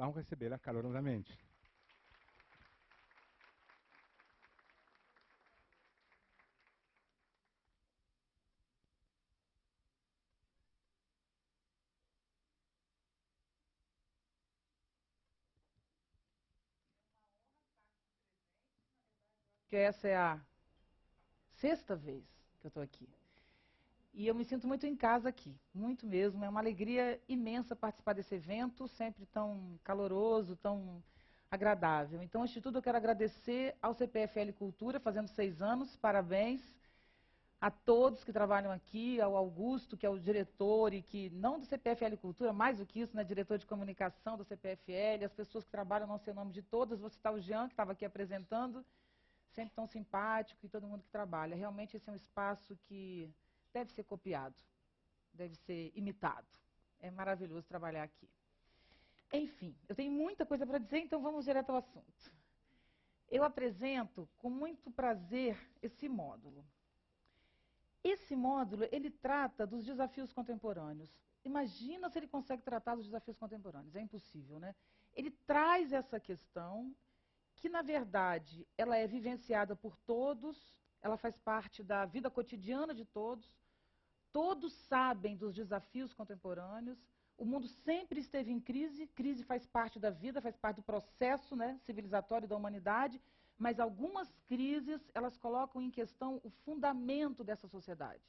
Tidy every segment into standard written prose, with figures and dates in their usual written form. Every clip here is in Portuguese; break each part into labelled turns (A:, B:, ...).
A: Vão recebê-la calorosamente.
B: Que essa é a sexta vez que eu estou aqui. E eu me sinto muito em casa aqui, muito mesmo. É uma alegria imensa participar desse evento, sempre tão caloroso, tão agradável. Então, antes de tudo, eu quero agradecer ao CPFL Cultura, fazendo 6 anos, parabéns a todos que trabalham aqui, ao Augusto, que é o diretor, e que, não do CPFL Cultura, mais do que isso, né, diretor de comunicação do CPFL, as pessoas que trabalham, não sei o nome de todas, vou citar o Jean, que estava aqui apresentando, sempre tão simpático, e todo mundo que trabalha. Realmente esse é um espaço que deve ser copiado, deve ser imitado. É maravilhoso trabalhar aqui. Enfim, eu tenho muita coisa para dizer, então vamos direto ao assunto. Eu apresento com muito prazer esse módulo. Esse módulo, ele trata dos desafios contemporâneos. Imagina se ele consegue tratar dos desafios contemporâneos, é impossível, né? Ele traz essa questão que, na verdade, ela é vivenciada por todos, ela faz parte da vida cotidiana de todos, todos sabem dos desafios contemporâneos, o mundo sempre esteve em crise, crise faz parte da vida, faz parte do processo, né, civilizatório da humanidade, mas algumas crises, elas colocam em questão o fundamento dessa sociedade.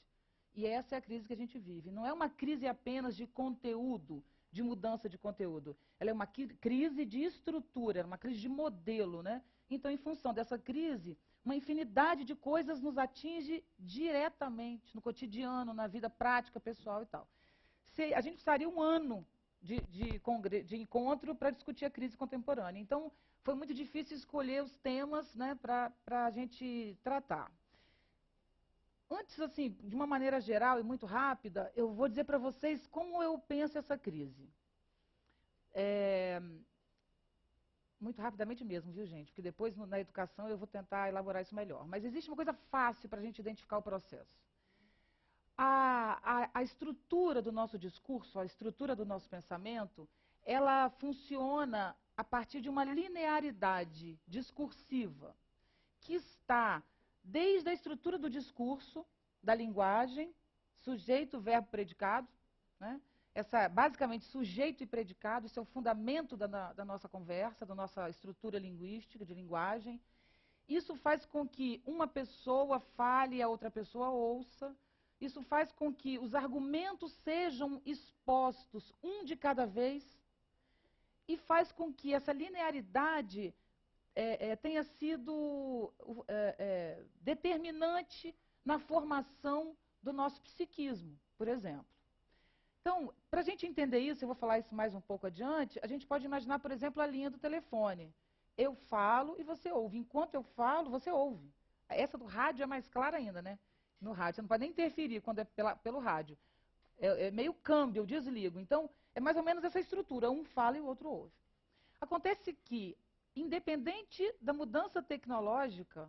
B: E essa é a crise que a gente vive. Não é uma crise apenas de conteúdo, de mudança de conteúdo. Ela é uma crise de estrutura, uma crise de modelo, né? Então, em função dessa crise, uma infinidade de coisas nos atinge diretamente, no cotidiano, na vida prática, pessoal e tal. A gente precisaria um ano de encontro para discutir a crise contemporânea. Então, foi muito difícil escolher os temas, né, para a gente tratar. Antes, assim, de uma maneira geral e muito rápida, eu vou dizer para vocês como eu penso essa crise. Muito rapidamente mesmo, viu, gente? Porque depois, na educação, eu vou tentar elaborar isso melhor. Mas existe uma coisa fácil para a gente identificar o processo. A estrutura do nosso discurso, a estrutura do nosso pensamento, ela funciona a partir de uma linearidade discursiva, que está desde a estrutura do discurso, da linguagem, sujeito, verbo, predicado, né? Basicamente, sujeito e predicado, isso é o fundamento da nossa conversa, da nossa estrutura linguística, de linguagem. Isso faz com que uma pessoa fale e a outra pessoa ouça. Isso faz com que os argumentos sejam expostos um de cada vez. E faz com que essa linearidade tenha sido determinante na formação do nosso psiquismo, por exemplo. Então, para a gente entender isso, eu vou falar isso mais um pouco adiante, a gente pode imaginar, por exemplo, a linha do telefone. Eu falo e você ouve. Enquanto eu falo, você ouve. Essa do rádio é mais clara ainda, né? No rádio, você não pode nem interferir quando é pelo rádio. É meio câmbio, eu desligo. Então, é mais ou menos essa estrutura. Um fala e o outro ouve. Acontece que, independente da mudança tecnológica,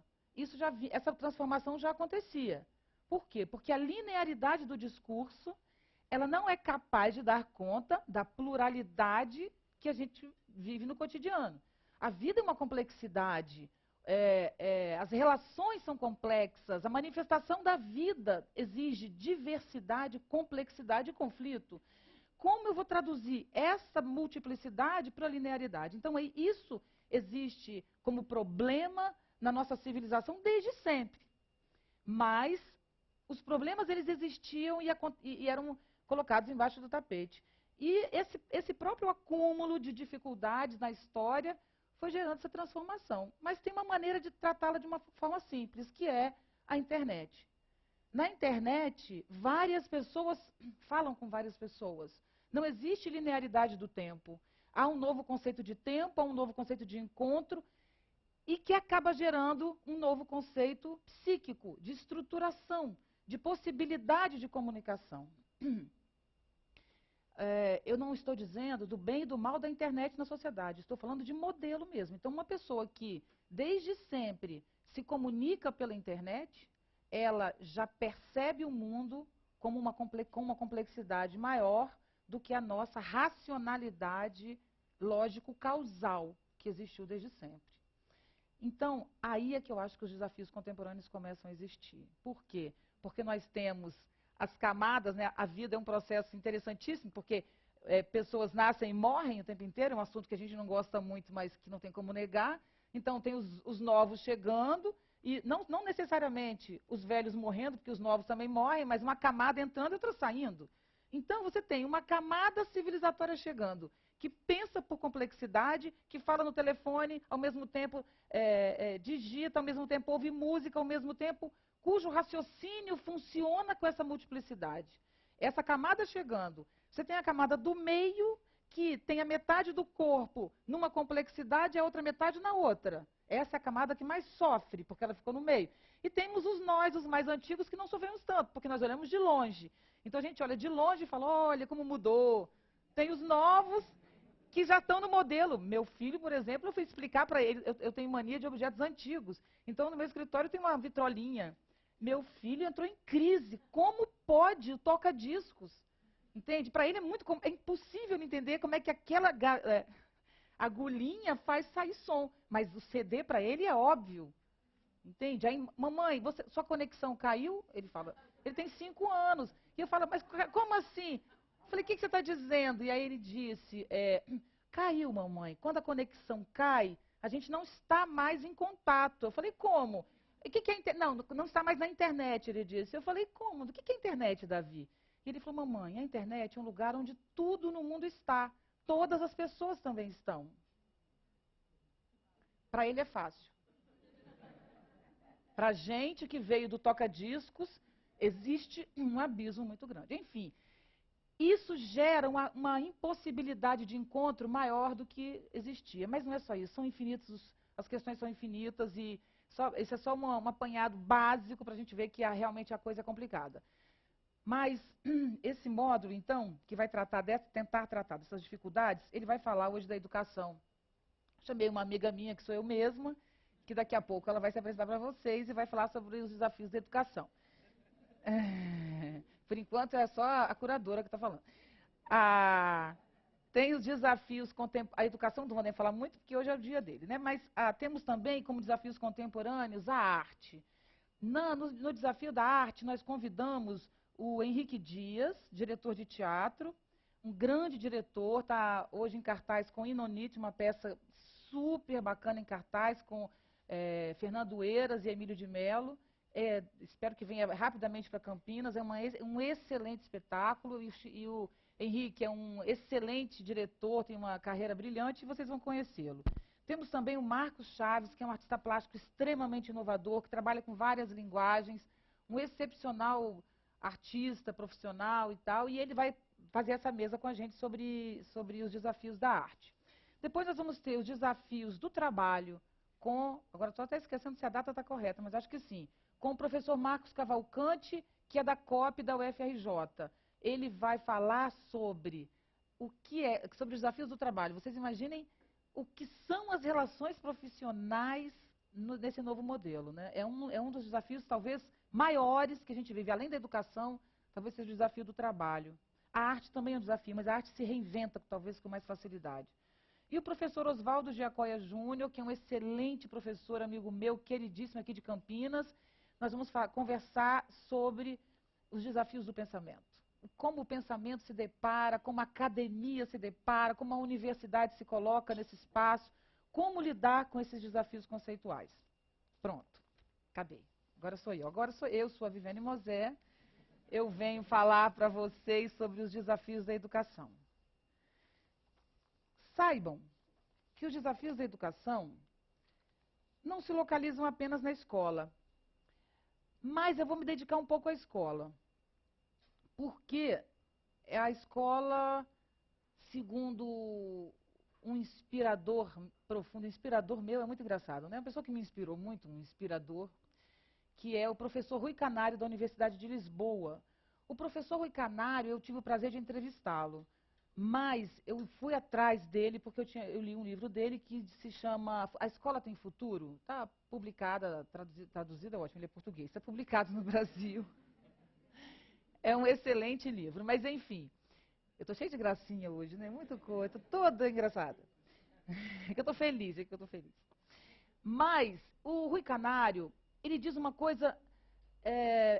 B: essa transformação já acontecia. Por quê? Porque a linearidade do discurso, ela não é capaz de dar conta da pluralidade que a gente vive no cotidiano. A vida é uma complexidade, as relações são complexas, a manifestação da vida exige diversidade, complexidade e conflito. Como eu vou traduzir essa multiplicidade para a linearidade? Então, isso existe como problema na nossa civilização desde sempre. Mas os problemas, eles existiam e eram colocados embaixo do tapete. E esse próprio acúmulo de dificuldades na história foi gerando essa transformação. Mas tem uma maneira de tratá-la de uma forma simples, que é a internet. Na internet, várias pessoas falam com várias pessoas. Não existe linearidade do tempo. Há um novo conceito de tempo, há um novo conceito de encontro, e que acaba gerando um novo conceito psíquico, de estruturação, de possibilidade de comunicação. Eu não estou dizendo do bem e do mal da internet na sociedade, estou falando de modelo mesmo. Então, uma pessoa que, desde sempre, se comunica pela internet, ela já percebe o mundo com uma complexidade maior do que a nossa racionalidade lógico causal que existiu desde sempre. Então, aí é que eu acho que os desafios contemporâneos começam a existir. Por quê? Porque nós temos as camadas, né? A vida é um processo interessantíssimo, porque pessoas nascem e morrem o tempo inteiro, é um assunto que a gente não gosta muito, mas que não tem como negar. Então, tem os novos chegando, e não necessariamente os velhos morrendo, porque os novos também morrem, mas uma camada entrando e outra saindo. Então, você tem uma camada civilizatória chegando, que pensa por complexidade, que fala no telefone, ao mesmo tempo digita, ao mesmo tempo ouve música, ao mesmo tempo, cujo raciocínio funciona com essa multiplicidade. Essa camada chegando. Você tem a camada do meio, que tem a metade do corpo numa complexidade e a outra metade na outra. Essa é a camada que mais sofre, porque ela ficou no meio. E temos nós, os mais antigos, que não sofremos tanto, porque nós olhamos de longe. Então a gente olha de longe e fala, olha como mudou. Tem os novos que já estão no modelo. Meu filho, por exemplo, eu fui explicar para ele, eu tenho mania de objetos antigos. Então no meu escritório tem uma vitrolinha. Meu filho entrou em crise. Como pode o toca-discos? Entende? Para ele é impossível entender como é que aquela agulhinha faz sair som. Mas o CD para ele é óbvio. Entende? Aí, mamãe, sua conexão caiu? Ele fala, ele tem 5 anos. E eu falo, mas como assim? Eu falei, o que você está dizendo? E aí ele disse, caiu, mamãe. Quando a conexão cai, a gente não está mais em contato. Eu falei, como? O que é não está mais na internet, ele disse. Eu falei, como? Do que é internet, Davi? E ele falou, mamãe, a internet é um lugar onde tudo no mundo está. Todas as pessoas também estão. Para ele é fácil. Para a gente que veio do toca-discos, existe um abismo muito grande. Enfim, isso gera uma impossibilidade de encontro maior do que existia. Mas não é só isso, são infinitos, as questões são infinitas e esse é só um apanhado básico para a gente ver que realmente a coisa é complicada. Mas esse módulo, então, que vai tentar tratar dessas dificuldades, ele vai falar hoje da educação. Chamei uma amiga minha, que sou eu mesma, que daqui a pouco ela vai se apresentar para vocês e vai falar sobre os desafios da educação. Por enquanto é só a curadora que está falando. Tem os desafios contemporâneos. A educação não vou nem falar muito, porque hoje é o dia dele, né? Mas temos também como desafios contemporâneos a arte. No desafio da arte, nós convidamos o Henrique Dias, diretor de teatro, um grande diretor, está hoje em cartaz com Inonite, uma peça super bacana em cartaz, com Fernando Eiras e Emílio de Mello. Espero que venha rapidamente para Campinas. É um excelente espetáculo e o Henrique é um excelente diretor, tem uma carreira brilhante e vocês vão conhecê-lo. Temos também o Marcos Chaves, que é um artista plástico extremamente inovador, que trabalha com várias linguagens, um excepcional artista, profissional e tal, e ele vai fazer essa mesa com a gente sobre os desafios da arte. Depois nós vamos ter os desafios do trabalho agora estou até esquecendo se a data está correta, mas acho que sim, com o professor Marcos Cavalcante, que é da COP da UFRJ. Ele vai falar sobre sobre os desafios do trabalho. Vocês imaginem o que são as relações profissionais nesse novo modelo, né? É um dos desafios talvez maiores que a gente vive, além da educação, talvez seja o desafio do trabalho. A arte também é um desafio, mas a arte se reinventa talvez com mais facilidade. E o professor Oswaldo Giacoia Júnior, que é um excelente professor, amigo meu, queridíssimo aqui de Campinas, nós vamos conversar sobre os desafios do pensamento. Como o pensamento se depara, como a academia se depara, como a universidade se coloca nesse espaço, como lidar com esses desafios conceituais. Pronto, acabei. Agora sou eu, sou a Viviane Mosé. Eu venho falar para vocês sobre os desafios da educação. Saibam que os desafios da educação não se localizam apenas na escola. Mas eu vou me dedicar um pouco à escola. Porque a escola, segundo um inspirador profundo, inspirador meu é muito engraçado, né? Uma pessoa que me inspirou muito, um inspirador, que é o professor Rui Canário, da Universidade de Lisboa. O professor Rui Canário, eu tive o prazer de entrevistá-lo. Mas eu fui atrás dele porque eu li um livro dele que se chama A Escola Tem Futuro. Está publicada, traduzida, ótimo, ele é português. Está publicado no Brasil. É um excelente livro, mas enfim. Eu estou cheia de gracinha hoje, né? Muita coisa, tô toda engraçada. É que eu estou feliz, é que eu estou feliz. Mas o Rui Canário, ele diz uma coisa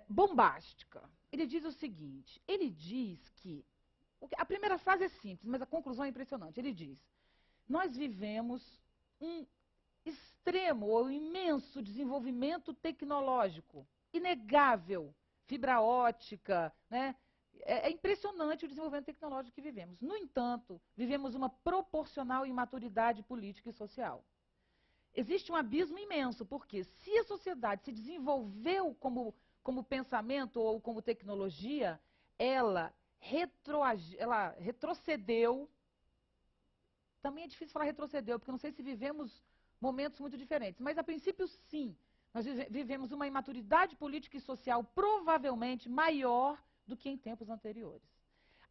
B: bombástica. Ele diz o seguinte, ele diz que... A primeira frase é simples, mas a conclusão é impressionante. Ele diz, nós vivemos um extremo ou imenso desenvolvimento tecnológico, inegável, fibra ótica, né? É impressionante o desenvolvimento tecnológico que vivemos. No entanto, vivemos uma proporcional imaturidade política e social. Existe um abismo imenso, porque se a sociedade se desenvolveu como pensamento ou como tecnologia, ela retrocedeu. Também é difícil falar retrocedeu, porque não sei se vivemos momentos muito diferentes. Mas, a princípio, sim. Nós vivemos uma imaturidade política e social provavelmente maior do que em tempos anteriores.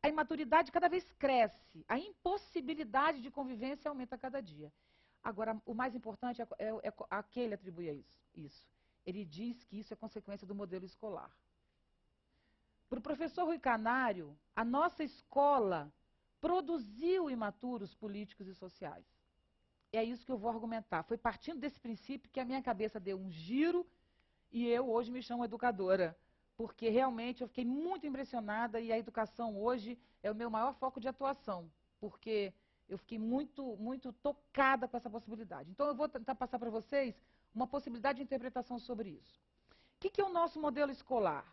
B: A imaturidade cada vez cresce. A impossibilidade de convivência aumenta a cada dia. Agora, o mais importante é a que ele atribui isso. Ele diz que isso é consequência do modelo escolar. Para o professor Rui Canário, a nossa escola produziu imaturos políticos e sociais. É isso que eu vou argumentar. Foi partindo desse princípio que a minha cabeça deu um giro e eu hoje me chamo educadora. Porque realmente eu fiquei muito impressionada e a educação hoje é o meu maior foco de atuação. Porque eu fiquei muito tocada com essa possibilidade. Então eu vou tentar passar para vocês uma possibilidade de interpretação sobre isso. O que é o nosso modelo escolar?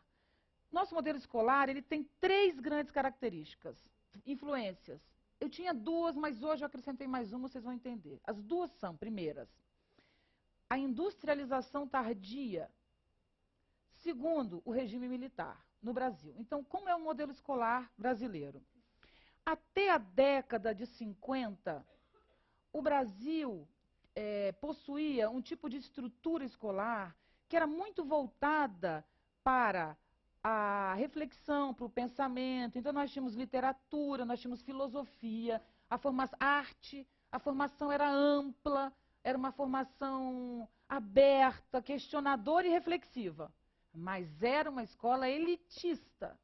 B: Nosso modelo escolar, ele tem 3 grandes características, influências. Eu tinha 2, mas hoje eu acrescentei mais uma, vocês vão entender. As 2 são, primeiras, a industrialização tardia. Segundo, o regime militar no Brasil. Então, como é o modelo escolar brasileiro? Até a década de 50, o Brasil possuía um tipo de estrutura escolar que era muito voltada para a reflexão, para o pensamento. Então, nós tínhamos literatura, nós tínhamos filosofia, arte, a formação era ampla, era uma formação aberta, questionadora e reflexiva. Mas era uma escola elitista,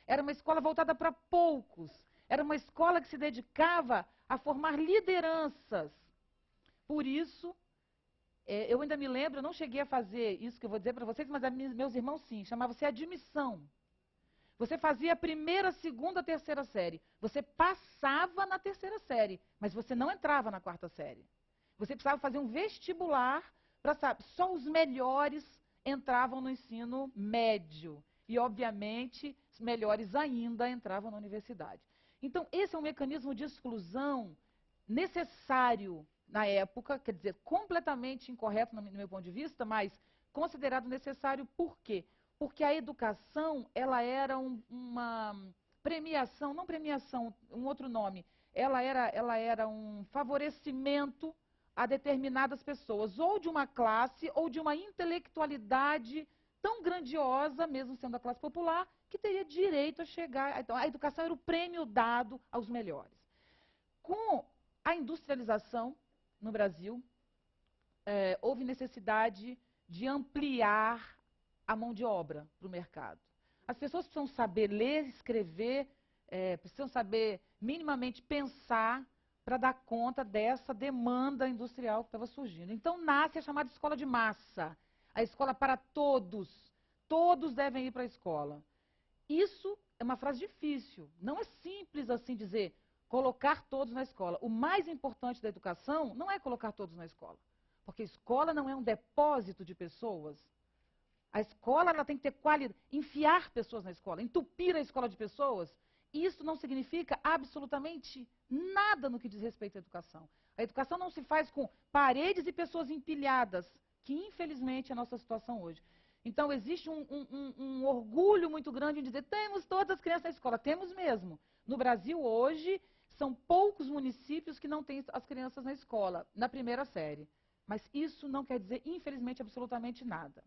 B: era uma escola voltada para poucos, era uma escola que se dedicava a formar lideranças. Por isso, eu ainda me lembro, eu não cheguei a fazer isso que eu vou dizer para vocês, mas meus irmãos sim, chamava-se admissão. Você fazia a primeira, segunda, terceira série. Você passava na terceira série, mas você não entrava na quarta série. Você precisava fazer um vestibular para saber. Só os melhores entravam no ensino médio. E, obviamente, os melhores ainda entravam na universidade. Então, esse é um mecanismo de exclusão necessário na época, quer dizer, completamente incorreto no meu ponto de vista, mas considerado necessário por quê? Porque a educação, ela era uma premiação, não premiação, um outro nome, ela era um favorecimento a determinadas pessoas, ou de uma classe, ou de uma intelectualidade tão grandiosa, mesmo sendo a classe popular, que teria direito a chegar. Então, a educação era o prêmio dado aos melhores. Com a industrialização no Brasil, houve necessidade de ampliar a mão de obra para o mercado. As pessoas precisam saber ler, escrever, precisam saber minimamente pensar para dar conta dessa demanda industrial que estava surgindo. Então nasce a chamada escola de massa, a escola para todos. Todos devem ir para a escola. Isso é uma frase difícil. Não é simples assim dizer colocar todos na escola. O mais importante da educação não é colocar todos na escola. Porque a escola não é um depósito de pessoas. A escola ela tem que ter qualidade. Enfiar pessoas na escola, entupir a escola de pessoas, isso não significa absolutamente nada no que diz respeito à educação. A educação não se faz com paredes e pessoas empilhadas, que infelizmente é a nossa situação hoje. Então existe um orgulho muito grande em dizer, temos todas as crianças na escola. Temos mesmo. No Brasil hoje, são poucos municípios que não têm as crianças na escola, na primeira série. Mas isso não quer dizer, infelizmente, absolutamente nada.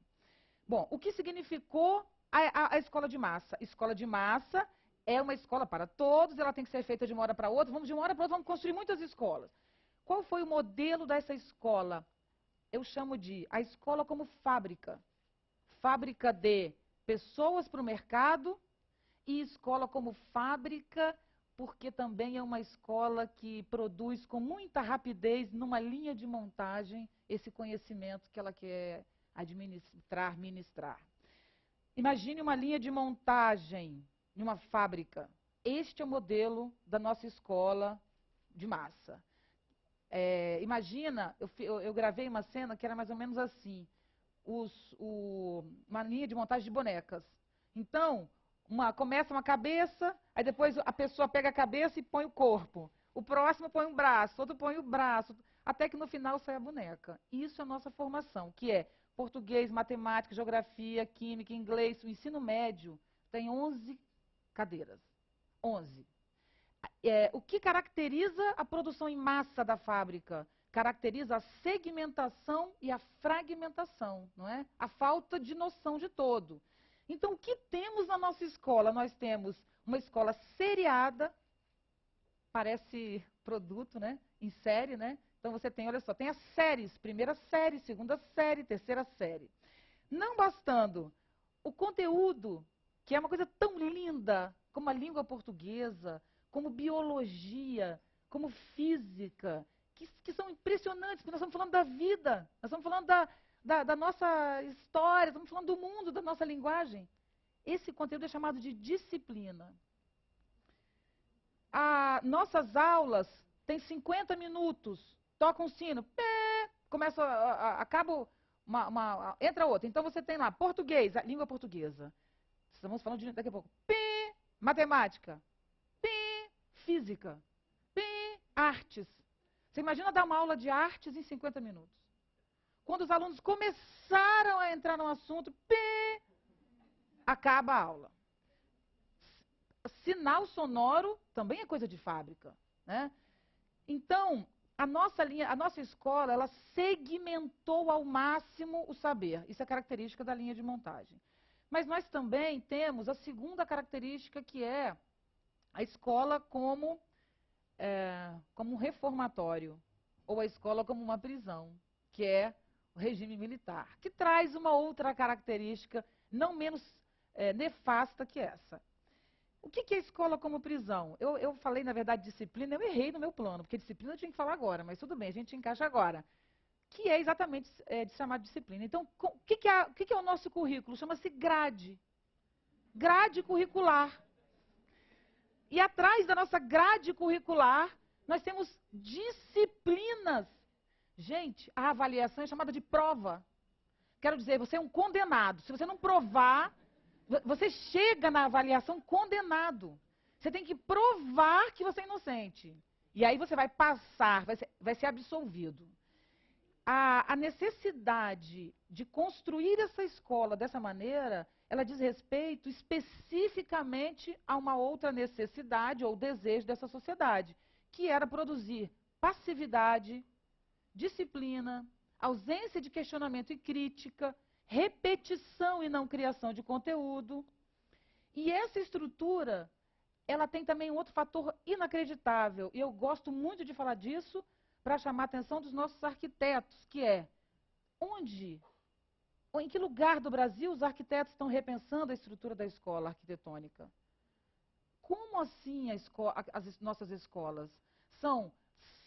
B: Bom, o que significou a escola de massa? Escola de massa é uma escola para todos, ela tem que ser feita de uma hora para outra. Vamos de uma hora para outra, vamos construir muitas escolas. Qual foi o modelo dessa escola? Eu chamo de a escola como fábrica. Fábrica de pessoas para o mercado e escola como fábrica porque também é uma escola que produz com muita rapidez, numa linha de montagem, esse conhecimento que ela quer administrar, ministrar. Imagine uma linha de montagem em uma fábrica. Este é o modelo da nossa escola de massa. Imagina, eu gravei uma cena que era mais ou menos assim, uma linha de montagem de bonecas. Então, começa uma cabeça, aí depois a pessoa pega a cabeça e põe o corpo. O próximo põe um braço, outro põe o braço, até que no final sai a boneca. Isso é a nossa formação, que é português, matemática, geografia, química, inglês. O ensino médio tem 11 cadeiras. 11. O que caracteriza a produção em massa da fábrica? Caracteriza a segmentação e a fragmentação, não é? A falta de noção de todo. Então, o que temos na nossa escola? Nós temos uma escola seriada, parece produto, né? Em série, né? Então, você tem, olha só, tem as séries, primeira série, segunda série, terceira série. Não bastando, o conteúdo, que é uma coisa tão linda como a língua portuguesa, como biologia, como física, que são impressionantes, porque nós estamos falando da vida, nós estamos falando da nossa história, estamos falando do mundo, da nossa linguagem. Esse conteúdo é chamado de disciplina. Nossas aulas têm 50 minutos, toca um sino, pé, começa, acaba, entra outra. Então você tem lá português, a língua portuguesa. Estamos falando daqui a pouco. Matemática. Física. Artes. Você imagina dar uma aula de artes em 50 minutos. Quando os alunos começaram a entrar no assunto, acaba a aula. Sinal sonoro também é coisa de fábrica, né? Então, a nossa escola, ela segmentou ao máximo o saber. Isso é característica da linha de montagem. Mas nós também temos a segunda característica, que é a escola como um reformatório, ou a escola como uma prisão, que é o regime militar, que traz uma outra característica não menos nefasta que essa. O que é a escola como prisão? Eu falei, na verdade, disciplina, eu errei no meu plano, porque disciplina eu tinha que falar agora, mas tudo bem, a gente encaixa agora. Que é exatamente de chamar de disciplina. Então, o que é o nosso currículo? Chama-se grade. Grade curricular. E atrás da nossa grade curricular, nós temos disciplinas. Gente, a avaliação é chamada de prova. Quero dizer, você é um condenado. Se você não provar, você chega na avaliação condenado. Você tem que provar que você é inocente. E aí você vai passar, vai ser absolvido. A necessidade de construir essa escola dessa maneira, ela diz respeito especificamente a uma outra necessidade ou desejo dessa sociedade, que era produzir passividade, disciplina, ausência de questionamento e crítica, repetição e não criação de conteúdo. E essa estrutura, ela tem também um outro fator inacreditável, e eu gosto muito de falar disso para chamar a atenção dos nossos arquitetos, que é onde, ou em que lugar do Brasil os arquitetos estão repensando a estrutura da escola arquitetônica? Como assim as nossas escolas? São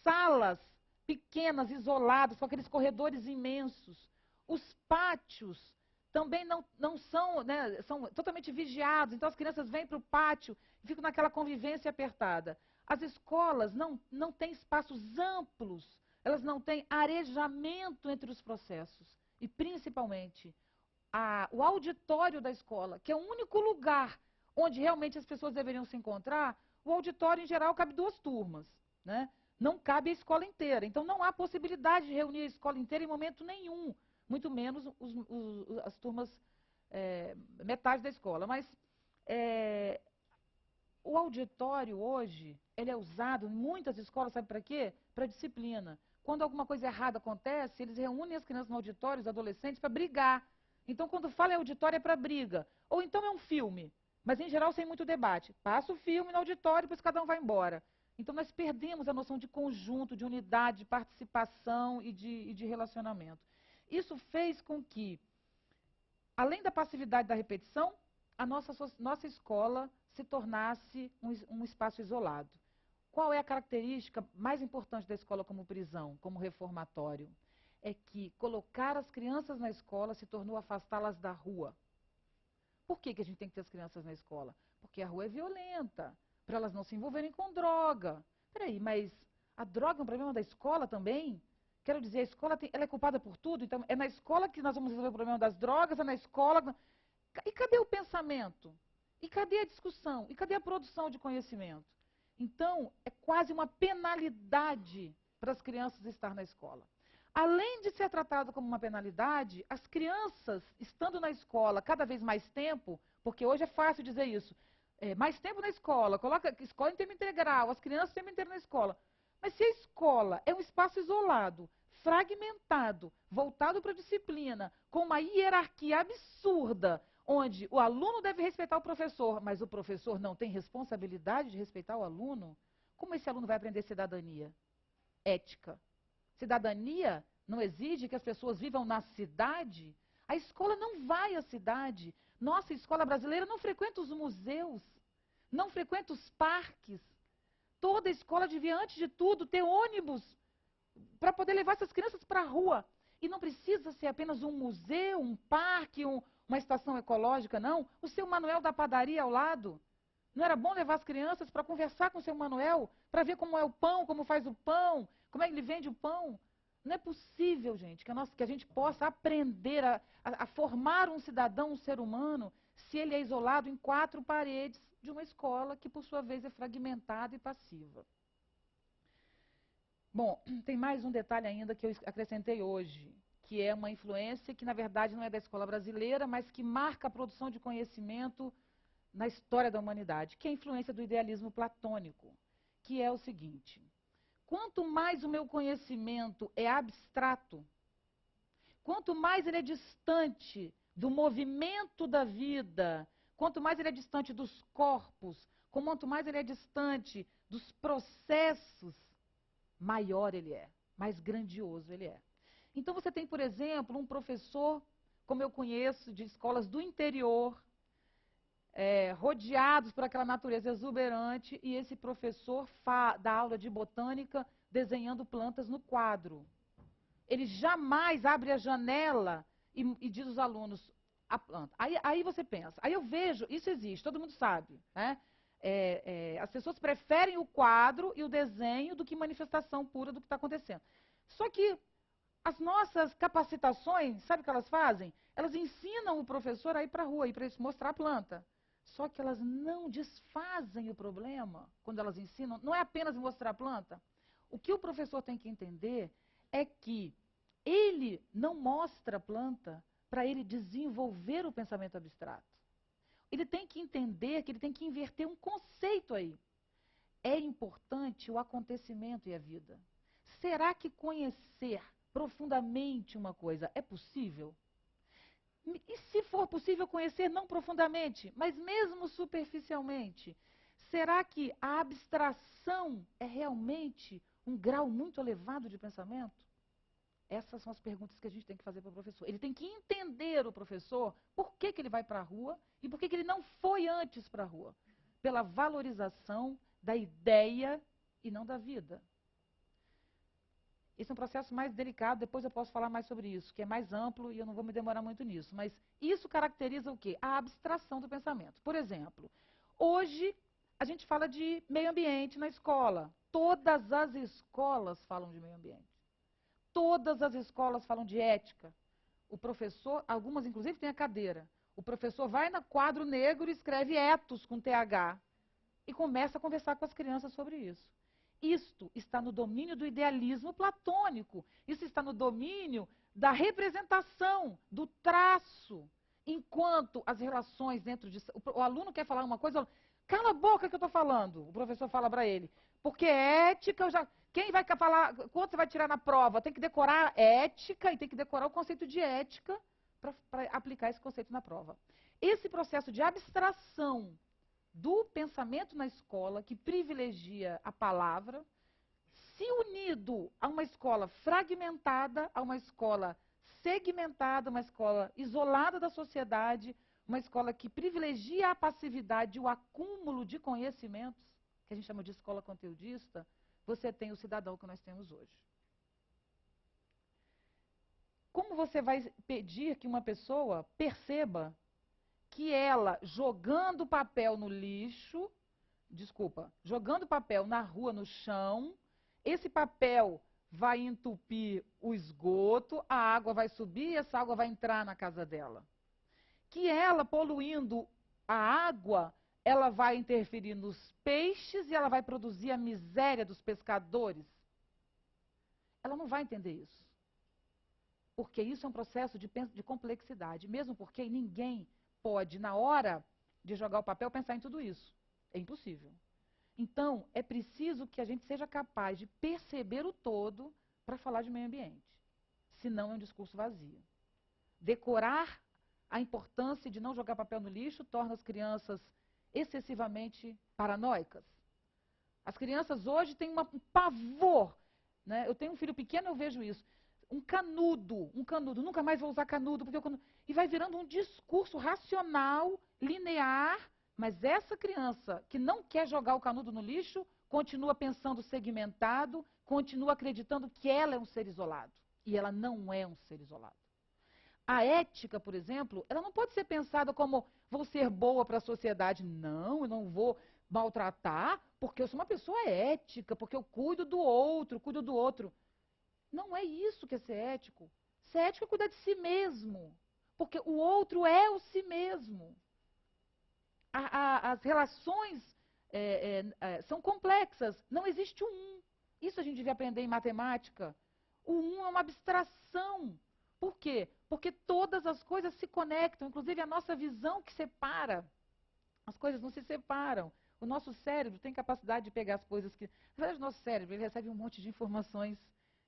B: salas pequenas, isoladas, com aqueles corredores imensos. Os pátios também não são, né, são totalmente vigiados. Então as crianças vêm para o pátio e ficam naquela convivência apertada. As escolas não têm espaços amplos, elas não têm arejamento entre os processos. E, principalmente, o auditório da escola, que é o único lugar onde realmente as pessoas deveriam se encontrar, o auditório, em geral, cabe 2 turmas, né? Não cabe a escola inteira. Então, não há possibilidade de reunir a escola inteira em momento nenhum, muito menos as turmas, metade da escola. Mas o auditório, hoje, ele é usado em muitas escolas, sabe para quê? Para disciplina. Quando alguma coisa errada acontece, eles reúnem as crianças no auditório, os adolescentes, para brigar. Então, quando fala em auditório, é para briga. Ou então é um filme, mas em geral sem muito debate. Passa o filme no auditório, depois cada um vai embora. Então, nós perdemos a noção de conjunto, de unidade, de participação e de relacionamento. Isso fez com que, além da passividade da repetição, a nossa escola se tornasse um espaço isolado. Qual é a característica mais importante da escola como prisão, como reformatório? É que colocar as crianças na escola se tornou afastá-las da rua. Por que a gente tem que ter as crianças na escola? Porque a rua é violenta, para elas não se envolverem com droga. Peraí, mas a droga é um problema da escola também? Quero dizer, a escola ela é culpada por tudo? Então, é na escola que nós vamos resolver o problema das drogas, é na escola... E cadê o pensamento? E cadê a discussão? E cadê a produção de conhecimento? Então, é quase uma penalidade para as crianças estar na escola. Além de ser tratado como uma penalidade, as crianças, estando na escola cada vez mais tempo, porque hoje é fácil dizer isso, mais tempo na escola, coloca escola em tempo integral, as crianças em tempo inteiro na escola. Mas se a escola é um espaço isolado, fragmentado, voltado para a disciplina, com uma hierarquia absurda, onde o aluno deve respeitar o professor, mas o professor não tem responsabilidade de respeitar o aluno, como esse aluno vai aprender cidadania? Ética. Cidadania não exige que as pessoas vivam na cidade? A escola não vai à cidade. Nossa escola brasileira não frequenta os museus, não frequenta os parques. Toda escola devia, antes de tudo, ter ônibus para poder levar essas crianças para a rua. E não precisa ser apenas um museu, um parque, uma estação ecológica, não. O seu Manuel da padaria ao lado. Não era bom levar as crianças para conversar com o seu Manuel, para ver como é o pão, como faz o pão, como é que ele vende o pão? Não é possível, gente, que a gente possa aprender a formar um cidadão, um ser humano, se ele é isolado em 4 paredes de uma escola que, por sua vez, é fragmentada e passiva. Bom, tem mais um detalhe ainda que eu acrescentei hoje, que é uma influência que, na verdade, não é da escola brasileira, mas que marca a produção de conhecimento na história da humanidade, que é a influência do idealismo platônico, que é o seguinte: quanto mais o meu conhecimento é abstrato, quanto mais ele é distante do movimento da vida, quanto mais ele é distante dos corpos, quanto mais ele é distante dos processos, maior ele é, mais grandioso ele é. Então você tem, por exemplo, um professor, como eu conheço, de escolas do interior, rodeados por aquela natureza exuberante, e esse professor dá aula de botânica desenhando plantas no quadro. Ele jamais abre a janela e diz aos alunos a planta. Aí você pensa, aí eu vejo, isso existe, todo mundo sabe, né? As pessoas preferem o quadro e o desenho do que manifestação pura do que está acontecendo. Só que as nossas capacitações, sabe o que elas fazem? Elas ensinam o professor a ir para a rua, para mostrar a planta. Só que elas não desfazem o problema quando elas ensinam. Não é apenas mostrar a planta. O que o professor tem que entender é que ele não mostra a planta para ele desenvolver o pensamento abstrato. Ele tem que entender que ele tem que inverter um conceito aí. É importante o acontecimento e a vida. Será que conhecer profundamente uma coisa é possível? E se for possível conhecer não profundamente, mas mesmo superficialmente, será que a abstração é realmente um grau muito elevado de pensamento? Essas são as perguntas que a gente tem que fazer para o professor. Ele tem que entender o professor por que ele vai para a rua e por que ele não foi antes para a rua. Pela valorização da ideia e não da vida. Esse é um processo mais delicado, depois eu posso falar mais sobre isso, que é mais amplo e eu não vou me demorar muito nisso. Mas isso caracteriza o quê? A abstração do pensamento. Por exemplo, hoje a gente fala de meio ambiente na escola. Todas as escolas falam de meio ambiente. Todas as escolas falam de ética. O professor, algumas inclusive têm a cadeira. O professor vai no quadro negro e escreve etos com TH e começa a conversar com as crianças sobre isso. Isto está no domínio do idealismo platônico. Isso está no domínio da representação, do traço. Enquanto as relações dentro de... O aluno quer falar uma coisa, cala a boca que eu estou falando. O professor fala para ele. Porque ética, quem vai falar, quanto você vai tirar na prova? Tem que decorar ética e tem que decorar o conceito de ética para aplicar esse conceito na prova. Esse processo de abstração do pensamento na escola, que privilegia a palavra, se unido a uma escola fragmentada, a uma escola segmentada, uma escola isolada da sociedade, uma escola que privilegia a passividade e o acúmulo de conhecimentos, que a gente chama de escola conteudista, você tem o cidadão que nós temos hoje. Como você vai pedir que uma pessoa perceba que ela, jogando papel no lixo, jogando papel na rua, no chão, esse papel vai entupir o esgoto, a água vai subir e essa água vai entrar na casa dela. Que ela, poluindo a água, ela vai interferir nos peixes e ela vai produzir a miséria dos pescadores. Ela não vai entender isso. Porque isso é um processo de complexidade, mesmo porque ninguém pode, na hora de jogar o papel, pensar em tudo isso. É impossível. Então, é preciso que a gente seja capaz de perceber o todo para falar de meio ambiente. Senão é um discurso vazio. Decorar a importância de não jogar papel no lixo torna as crianças excessivamente paranoicas. As crianças hoje têm um pavor, né? Eu tenho um filho pequeno, eu vejo isso. Um canudo, nunca mais vou usar canudo, porque e vai virando um discurso racional, linear, mas essa criança que não quer jogar o canudo no lixo, continua pensando segmentado, continua acreditando que ela é um ser isolado. E ela não é um ser isolado. A ética, por exemplo, ela não pode ser pensada como vou ser boa para a sociedade. Não, eu não vou maltratar, porque eu sou uma pessoa ética, porque eu cuido do outro, Não é isso que é ser ético. Ser ético é cuidar de si mesmo. Porque o outro é o si mesmo. As relações são complexas. Não existe um. Isso a gente devia aprender em matemática. O um é uma abstração. Por quê? Porque todas as coisas se conectam, inclusive a nossa visão que separa. As coisas não se separam. O nosso cérebro tem capacidade de pegar as coisas que... Na verdade, o nosso cérebro ele recebe um monte de informações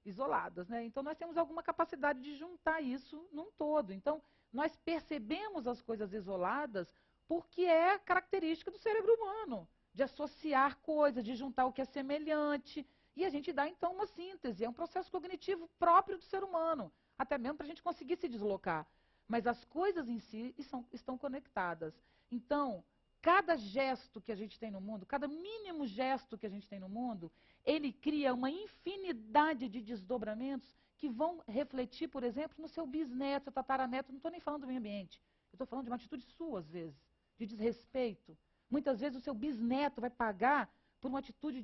B: isoladas, né? Então, nós temos alguma capacidade de juntar isso num todo. Então, nós percebemos as coisas isoladas porque é característica do cérebro humano, de associar coisas, de juntar o que é semelhante, e a gente dá, então, uma síntese. É um processo cognitivo próprio do ser humano, até mesmo para a gente conseguir se deslocar. Mas as coisas em si estão conectadas. Então, cada gesto que a gente tem no mundo, cada mínimo gesto que a gente tem no mundo, ele cria uma infinidade de desdobramentos que vão refletir, por exemplo, no seu bisneto, seu tataraneto. Não estou nem falando do meio ambiente. Eu estou falando de uma atitude sua, às vezes, de desrespeito. Muitas vezes o seu bisneto vai pagar por uma atitude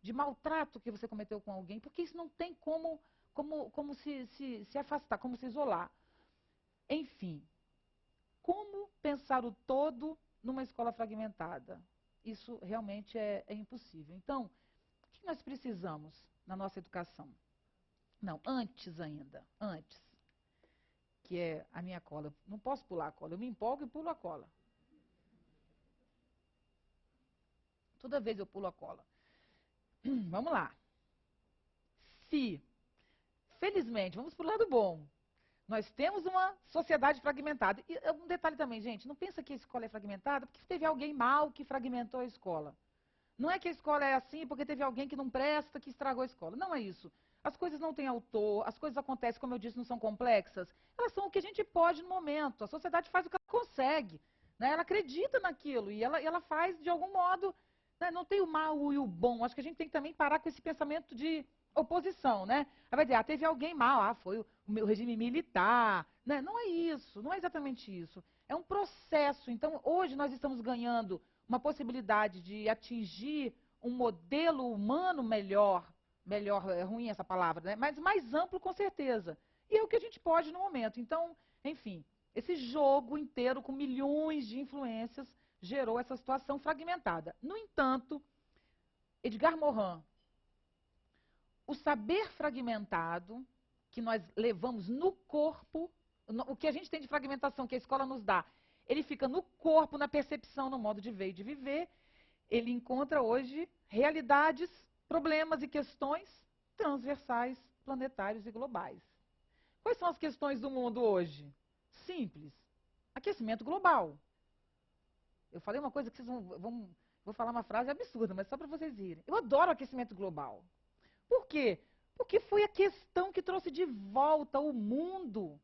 B: de maltrato que você cometeu com alguém, porque isso não tem como se afastar, como se isolar. Enfim, como pensar o todo numa escola fragmentada? Isso realmente é impossível. Então, o que nós precisamos na nossa educação? Não, antes ainda, que é a minha cola. Não posso pular a cola, eu me empolgo e pulo a cola. Toda vez eu pulo a cola. Vamos lá. Felizmente, vamos para o lado bom. Nós temos uma sociedade fragmentada. E um detalhe também, gente, não pensa que a escola é fragmentada porque teve alguém mal que fragmentou a escola. Não é que a escola é assim porque teve alguém que não presta, que estragou a escola. Não é isso. As coisas não têm autor, as coisas acontecem, como eu disse, não são complexas. Elas são o que a gente pode no momento. A sociedade faz o que ela consegue. Né? Ela acredita naquilo e ela faz de algum modo. Né? Não tem o mal e o bom. Acho que a gente tem que também parar com esse pensamento de oposição. Né? Aí vai dizer, teve alguém mal, foi o meu regime militar. Né? Não é isso, não é exatamente isso. É um processo. Então, hoje nós estamos ganhando uma possibilidade de atingir um modelo humano melhor, é ruim essa palavra, né? Mas mais amplo com certeza. E é o que a gente pode no momento. Então, enfim, esse jogo inteiro com milhões de influências gerou essa situação fragmentada. No entanto, Edgar Morin, o saber fragmentado que nós levamos no corpo, o que a gente tem de fragmentação que a escola nos dá, ele fica no corpo, na percepção, no modo de ver e de viver. Ele encontra hoje realidades, problemas e questões transversais, planetários e globais. Quais são as questões do mundo hoje? Simples. Aquecimento global. Eu falei uma coisa que vocês vou falar uma frase absurda, mas só para vocês irem. Eu adoro aquecimento global. Por quê? Porque foi a questão que trouxe de volta o mundo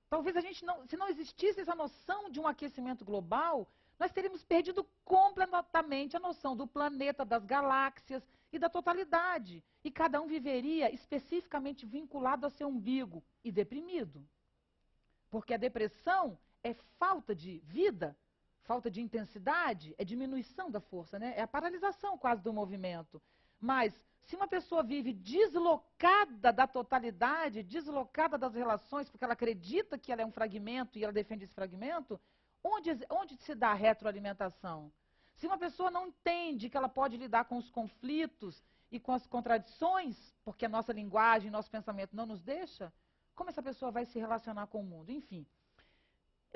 B: Talvez a gente não, se não existisse essa noção de um aquecimento global, nós teríamos perdido completamente a noção do planeta, das galáxias e da totalidade. E cada um viveria especificamente vinculado a seu umbigo e deprimido. Porque a depressão é falta de vida, falta de intensidade, é diminuição da força, né? É a paralisação quase do movimento. Mas se uma pessoa vive deslocada da totalidade, deslocada das relações, porque ela acredita que ela é um fragmento e ela defende esse fragmento, onde se dá a retroalimentação? Se uma pessoa não entende que ela pode lidar com os conflitos e com as contradições, porque a nossa linguagem, nosso pensamento não nos deixa, como essa pessoa vai se relacionar com o mundo? Enfim,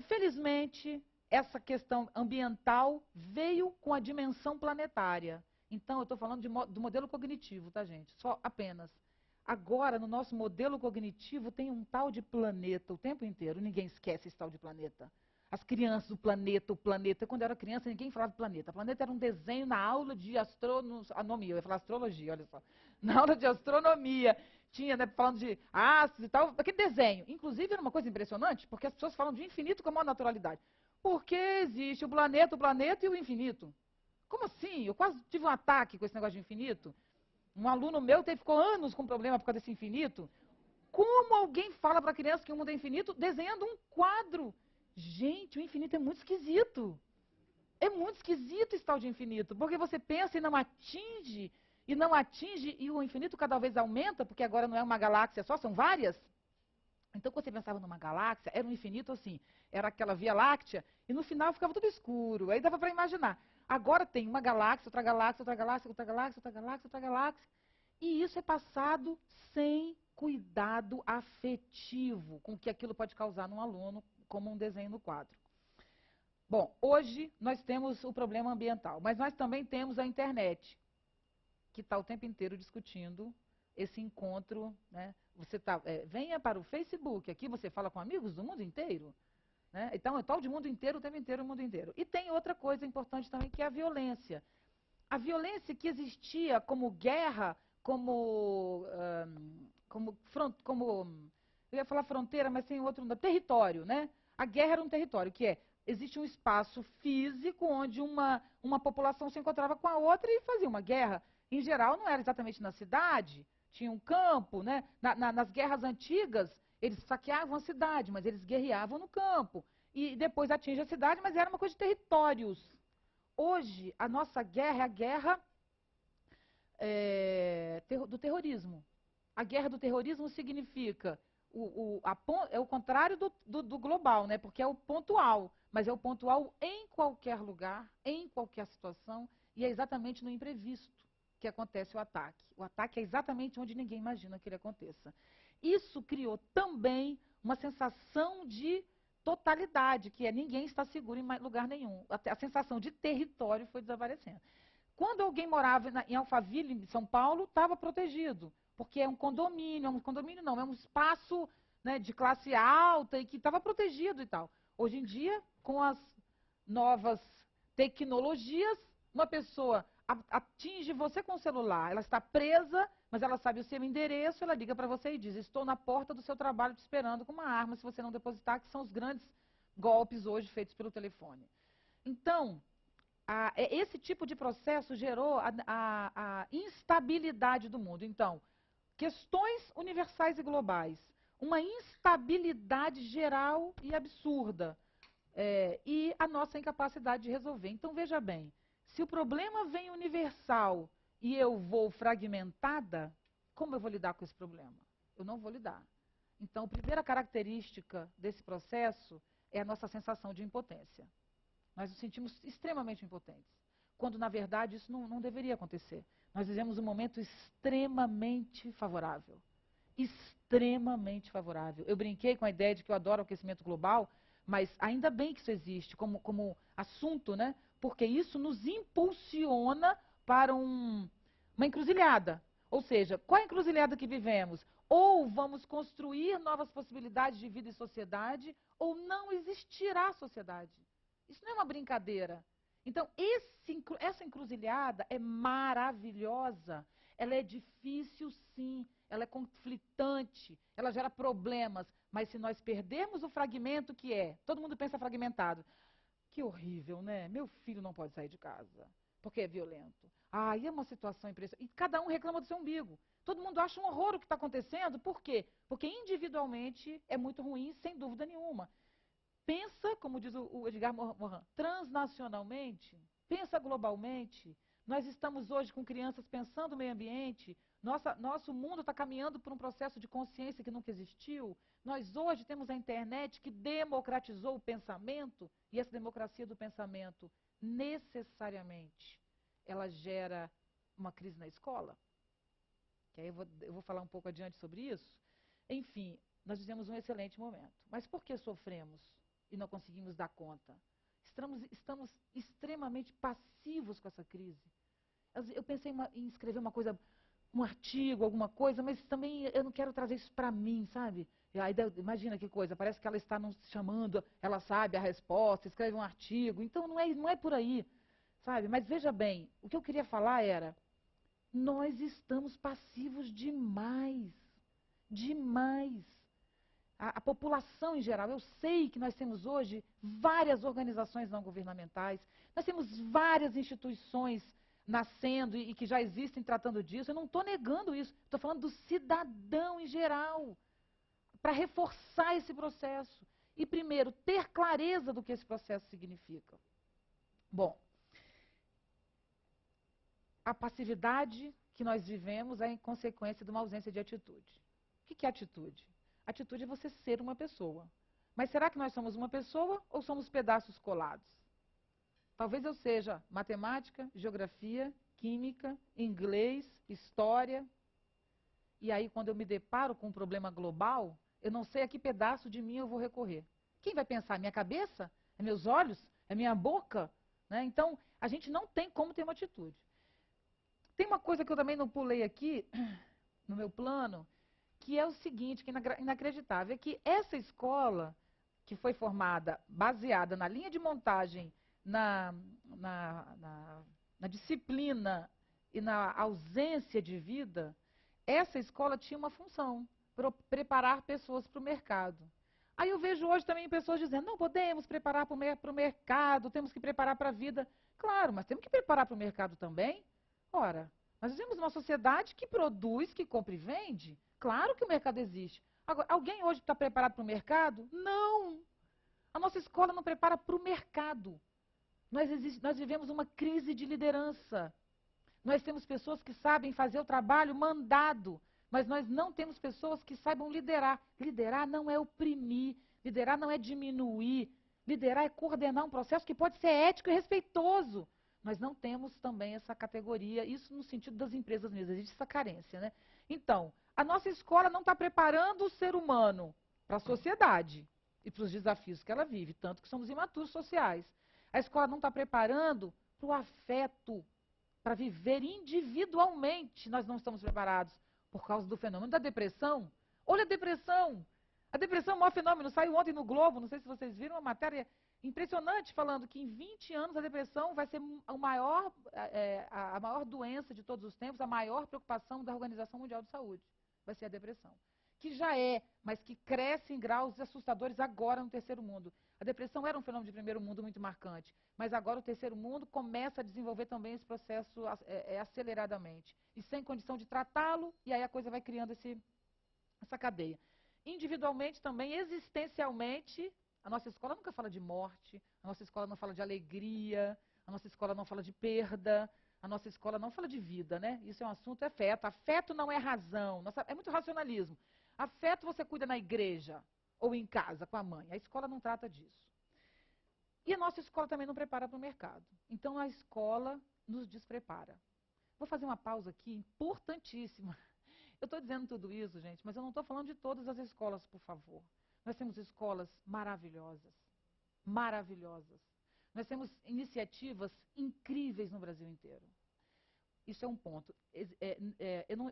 B: felizmente, essa questão ambiental veio com a dimensão planetária. Então, eu estou falando do modelo cognitivo, tá, gente? Só apenas. Agora, no nosso modelo cognitivo, tem um tal de planeta o tempo inteiro. Ninguém esquece esse tal de planeta. As crianças, o planeta. Quando eu era criança, ninguém falava de planeta. Planeta era um desenho na aula de astronomia. Eu ia falar astrologia, olha só. Na aula de astronomia. Tinha, né, falando de astros e tal. Aquele desenho. Inclusive, era uma coisa impressionante, porque as pessoas falam de infinito com a maior naturalidade. Porque existe o planeta e o infinito. Como assim? Eu quase tive um ataque com esse negócio de infinito. Um aluno meu ficou anos com problema por causa desse infinito. Como alguém fala para a criança que o mundo é infinito desenhando um quadro? Gente, o infinito é muito esquisito. É muito esquisito esse tal de infinito, porque você pensa e não atinge, e o infinito cada vez aumenta, porque agora não é uma galáxia só, são várias. Então, quando você pensava numa galáxia, era um infinito assim, era aquela Via Láctea, e no final ficava tudo escuro, aí dava para imaginar. Agora tem uma galáxia, outra galáxia, outra galáxia, outra galáxia, outra galáxia, outra galáxia, e isso é passado sem cuidado afetivo com o que aquilo pode causar num aluno, como um desenho no quadro. Bom, hoje nós temos o problema ambiental, mas nós também temos a internet, que está o tempo inteiro discutindo esse encontro, né? Venha para o Facebook, aqui você fala com amigos do mundo inteiro, né? Então é tal de mundo inteiro, o tempo inteiro, o mundo inteiro. E tem outra coisa importante também, que é a violência. A violência que existia como guerra, eu ia falar fronteira, mas tem outro nome, território, né? A guerra era um território, existe um espaço físico onde uma população se encontrava com a outra e fazia uma guerra. Em geral, não era exatamente na cidade, tinha um campo, né? Nas guerras antigas, eles saqueavam a cidade, mas eles guerreavam no campo. E depois atinge a cidade, mas era uma coisa de territórios. Hoje, a nossa guerra é a guerra do terrorismo. A guerra do terrorismo significa é o contrário do global, né? Porque é o pontual, mas é o pontual em qualquer lugar, em qualquer situação, e é exatamente no imprevisto que acontece o ataque. O ataque é exatamente onde ninguém imagina que ele aconteça. Isso criou também uma sensação de totalidade, que é ninguém está seguro em lugar nenhum. A sensação de território foi desaparecendo. Quando alguém morava em Alphaville, em São Paulo, estava protegido, porque é um condomínio não, é um espaço, né, de classe alta e que estava protegido e tal. Hoje em dia, com as novas tecnologias, uma pessoa atinge você com o celular, ela está presa, mas ela sabe o seu endereço, ela liga para você e diz: estou na porta do seu trabalho te esperando com uma arma, se você não depositar, que são os grandes golpes hoje feitos pelo telefone. Então, esse tipo de processo gerou a instabilidade do mundo. Então, questões universais e globais, uma instabilidade geral e absurda, e a nossa incapacidade de resolver. Então, veja bem, se o problema vem universal e eu vou fragmentada, como eu vou lidar com esse problema? Eu não vou lidar. Então, a primeira característica desse processo é a nossa sensação de impotência. Nós nos sentimos extremamente impotentes, quando, na verdade, isso não deveria acontecer. Nós vivemos um momento extremamente favorável. Extremamente favorável. Eu brinquei com a ideia de que eu adoro o aquecimento global, mas ainda bem que isso existe como assunto, né? Porque isso nos impulsiona para uma encruzilhada. Ou seja, qual é a encruzilhada que vivemos? Ou vamos construir novas possibilidades de vida e sociedade, ou não existirá sociedade. Isso não é uma brincadeira. Então, essa encruzilhada é maravilhosa. Ela é difícil, sim. ela é conflitante, ela gera problemas. Mas se nós perdermos o fragmento que é, todo mundo pensa fragmentado. Que horrível, né? Meu filho não pode sair de casa, porque é violento. Ah, e é uma situação impressionante. E cada um reclama do seu umbigo. Todo mundo acha um horror o que está acontecendo. Por quê? Porque individualmente é muito ruim, sem dúvida nenhuma. Pensa, como diz o Edgar Morin, transnacionalmente, pensa globalmente. Nós estamos hoje com crianças pensando no meio ambiente. Nosso mundo está caminhando por um processo de consciência que nunca existiu. Nós hoje temos a internet que democratizou o pensamento, e essa democracia do pensamento, necessariamente, ela gera uma crise na escola. Que aí eu vou falar um pouco adiante sobre isso. Enfim, nós vivemos um excelente momento. Mas por que sofremos e não conseguimos dar conta? Estamos extremamente passivos com essa crise. Eu pensei em escrever uma coisa, um artigo, alguma coisa, mas também eu não quero trazer isso para mim, sabe? E aí, imagina que coisa, parece que ela está nos chamando, ela sabe a resposta, escreve um artigo. Então não é por aí, sabe? Mas veja bem, o que eu queria falar era, nós estamos passivos demais, demais. A população em geral, eu sei que nós temos hoje várias organizações não governamentais, nós temos várias instituições nascendo e que já existem tratando disso. Eu não estou negando isso, estou falando do cidadão em geral, para reforçar esse processo. E, primeiro, ter clareza do que esse processo significa. Bom, a passividade que nós vivemos é em consequência de uma ausência de atitude. O que é atitude? Atitude é você ser uma pessoa. Mas será que nós somos uma pessoa ou somos pedaços colados? Talvez eu seja matemática, geografia, química, inglês, história. E aí, quando eu me deparo com um problema global, eu não sei a que pedaço de mim eu vou recorrer. Quem vai pensar? Minha cabeça? É meus olhos? É minha boca? Né? Então, a gente não tem como ter uma atitude. Tem uma coisa que eu também não pulei aqui, no meu plano, que é o seguinte, que é inacreditável, é que essa escola, que foi formada, baseada na linha de montagem, na, na disciplina e na ausência de vida, essa escola tinha uma função, preparar pessoas para o mercado. Aí eu vejo hoje também pessoas dizendo, não podemos preparar para o mercado, temos que preparar para a vida. Claro, mas temos que preparar para o mercado também. Ora, nós vivemos uma sociedade que produz, que compra e vende. Claro que o mercado existe. Agora, alguém hoje está preparado para o mercado? Não! A nossa escola não prepara para o mercado. Nós vivemos uma crise de liderança. Nós temos pessoas que sabem fazer o trabalho mandado, mas nós não temos pessoas que saibam liderar. Liderar não é oprimir, liderar não é diminuir, liderar é coordenar um processo que pode ser ético e respeitoso. Nós não temos também essa categoria, isso no sentido das empresas mesmo, existe essa carência, né? Então, a nossa escola não está preparando o ser humano para a sociedade e para os desafios que ela vive, tanto que somos imaturos sociais. A escola não está preparando para o afeto, para viver individualmente. Nós não estamos preparados por causa do fenômeno da depressão. Olha a depressão! A depressão é o maior fenômeno. Saiu ontem no Globo, não sei se vocês viram, uma matéria impressionante falando que em 20 anos a depressão vai ser a maior doença de todos os tempos, a maior preocupação da Organização Mundial de Saúde. Vai ser a depressão. Que já é, mas que cresce em graus assustadores agora no terceiro mundo. A depressão era um fenômeno de primeiro mundo muito marcante, mas agora o terceiro mundo começa a desenvolver também esse processo aceleradamente. E sem condição de tratá-lo, e aí a coisa vai criando essa cadeia. Individualmente também, existencialmente, a nossa escola nunca fala de morte, a nossa escola não fala de alegria, a nossa escola não fala de perda, a nossa escola não fala de vida, né? Isso é um assunto, é afeto. Afeto não é razão, é muito racionalismo. Afeto você cuida na igreja ou em casa com a mãe. A escola não trata disso. E a nossa escola também não prepara para o mercado. Então a escola nos desprepara. Vou fazer uma pausa aqui, importantíssima. Eu estou dizendo tudo isso, gente, mas eu não estou falando de todas as escolas, por favor. Nós temos escolas maravilhosas, maravilhosas. Nós temos iniciativas incríveis no Brasil inteiro. Isso é um ponto.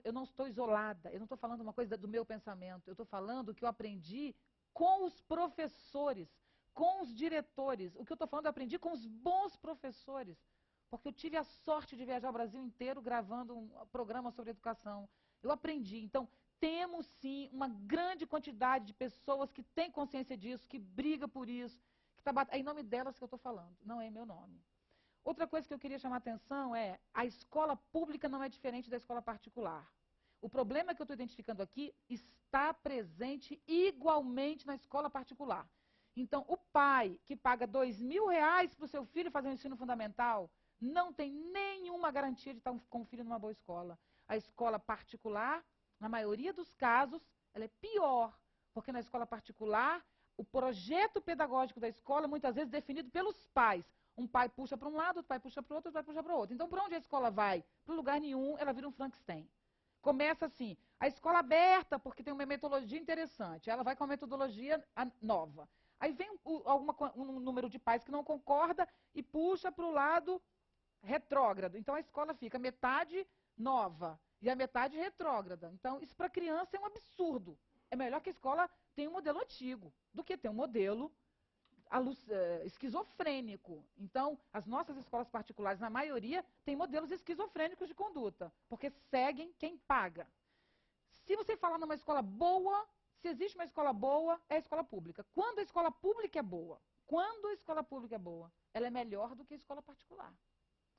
B: Eu não estou isolada, eu não estou falando uma coisa do meu pensamento, eu estou falando o que eu aprendi com os professores, com os diretores. O que eu estou falando eu aprendi com os bons professores, porque eu tive a sorte de viajar o Brasil inteiro gravando um programa sobre educação. Eu aprendi. Então, temos sim uma grande quantidade de pessoas que têm consciência disso, que briga por isso, que tá é em nome delas que eu estou falando, não é em meu nome. Outra coisa que eu queria chamar a atenção é, a escola pública não é diferente da escola particular. O problema que eu estou identificando aqui está presente igualmente na escola particular. Então, o pai que paga R$ 2.000 para o seu filho fazer um ensino fundamental, não tem nenhuma garantia de estar com o filho numa boa escola. A escola particular, na maioria dos casos, ela é pior, porque na escola particular, o projeto pedagógico da escola, muitas vezes, é definido pelos pais. Um pai puxa para um lado, outro pai puxa para o outro, outro pai puxa para o outro. Então, para onde a escola vai? Para lugar nenhum, ela vira um Frankenstein. Começa assim, a escola aberta, porque tem uma metodologia interessante, ela vai com a metodologia nova. Aí vem um número de pais que não concorda e puxa para o lado retrógrado. Então, a escola fica metade nova e a metade retrógrada. Então, isso para criança é um absurdo. É melhor que a escola tenha um modelo antigo do que ter um modelo esquizofrênico. Então, as nossas escolas particulares, na maioria, têm modelos esquizofrênicos de conduta, porque seguem quem paga. Se você falar numa escola boa, se existe uma escola boa, é a escola pública. Quando a escola pública é boa, ela é melhor do que a escola particular.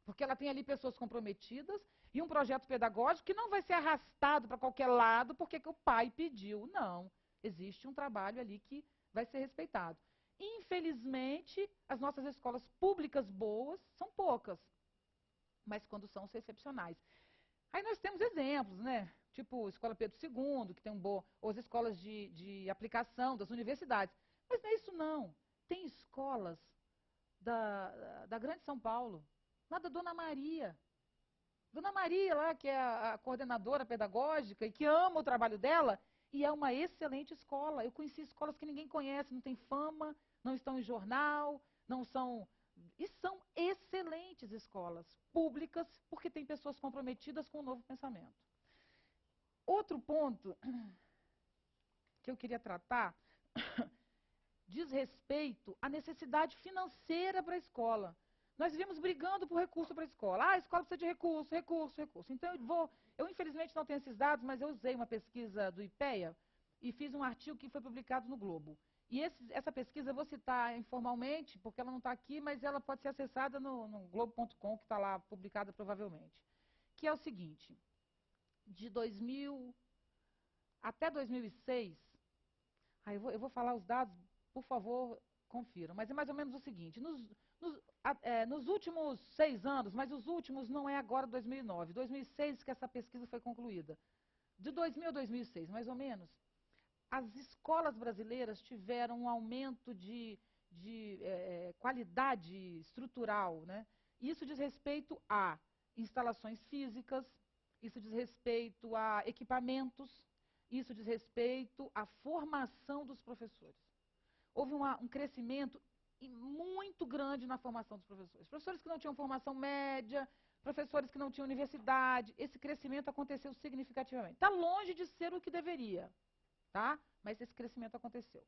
B: Porque ela tem ali pessoas comprometidas e um projeto pedagógico que não vai ser arrastado para qualquer lado porque que o pai pediu. Não. Existe um trabalho ali que vai ser respeitado. Infelizmente, as nossas escolas públicas boas são poucas, mas quando são excepcionais. Aí nós temos exemplos, né? Tipo Escola Pedro II, que tem ou as escolas de aplicação das universidades. Mas não é isso não. Tem escolas da Grande São Paulo, lá da Dona Maria. Dona Maria lá, que é a coordenadora pedagógica e que ama o trabalho dela, e é uma excelente escola. Eu conheci escolas que ninguém conhece, não tem fama, não estão em jornal, não são... E são excelentes escolas públicas, porque tem pessoas comprometidas com o novo pensamento. Outro ponto que eu queria tratar diz respeito à necessidade financeira para a escola. Nós vivemos brigando por recurso para a escola. Ah, a escola precisa de recurso, recurso, recurso. Então, eu infelizmente não tenho esses dados, mas eu usei uma pesquisa do IPEA e fiz um artigo que foi publicado no Globo. E essa pesquisa eu vou citar informalmente, porque ela não está aqui, mas ela pode ser acessada no globo.com, que está lá publicada provavelmente. Que é o seguinte, de 2000 até 2006, eu vou falar os dados, por favor, confiram, mas é mais ou menos o seguinte, nos últimos 6 anos, mas os últimos não é agora 2009, 2006 que essa pesquisa foi concluída, de 2000 a 2006, mais ou menos, as escolas brasileiras tiveram um aumento de qualidade estrutural, né? Isso diz respeito a instalações físicas, isso diz respeito a equipamentos, isso diz respeito à formação dos professores. Houve um crescimento muito grande na formação dos professores. Professores que não tinham formação média, professores que não tinham universidade, esse crescimento aconteceu significativamente. Está longe de ser o que deveria, tá? Mas esse crescimento aconteceu.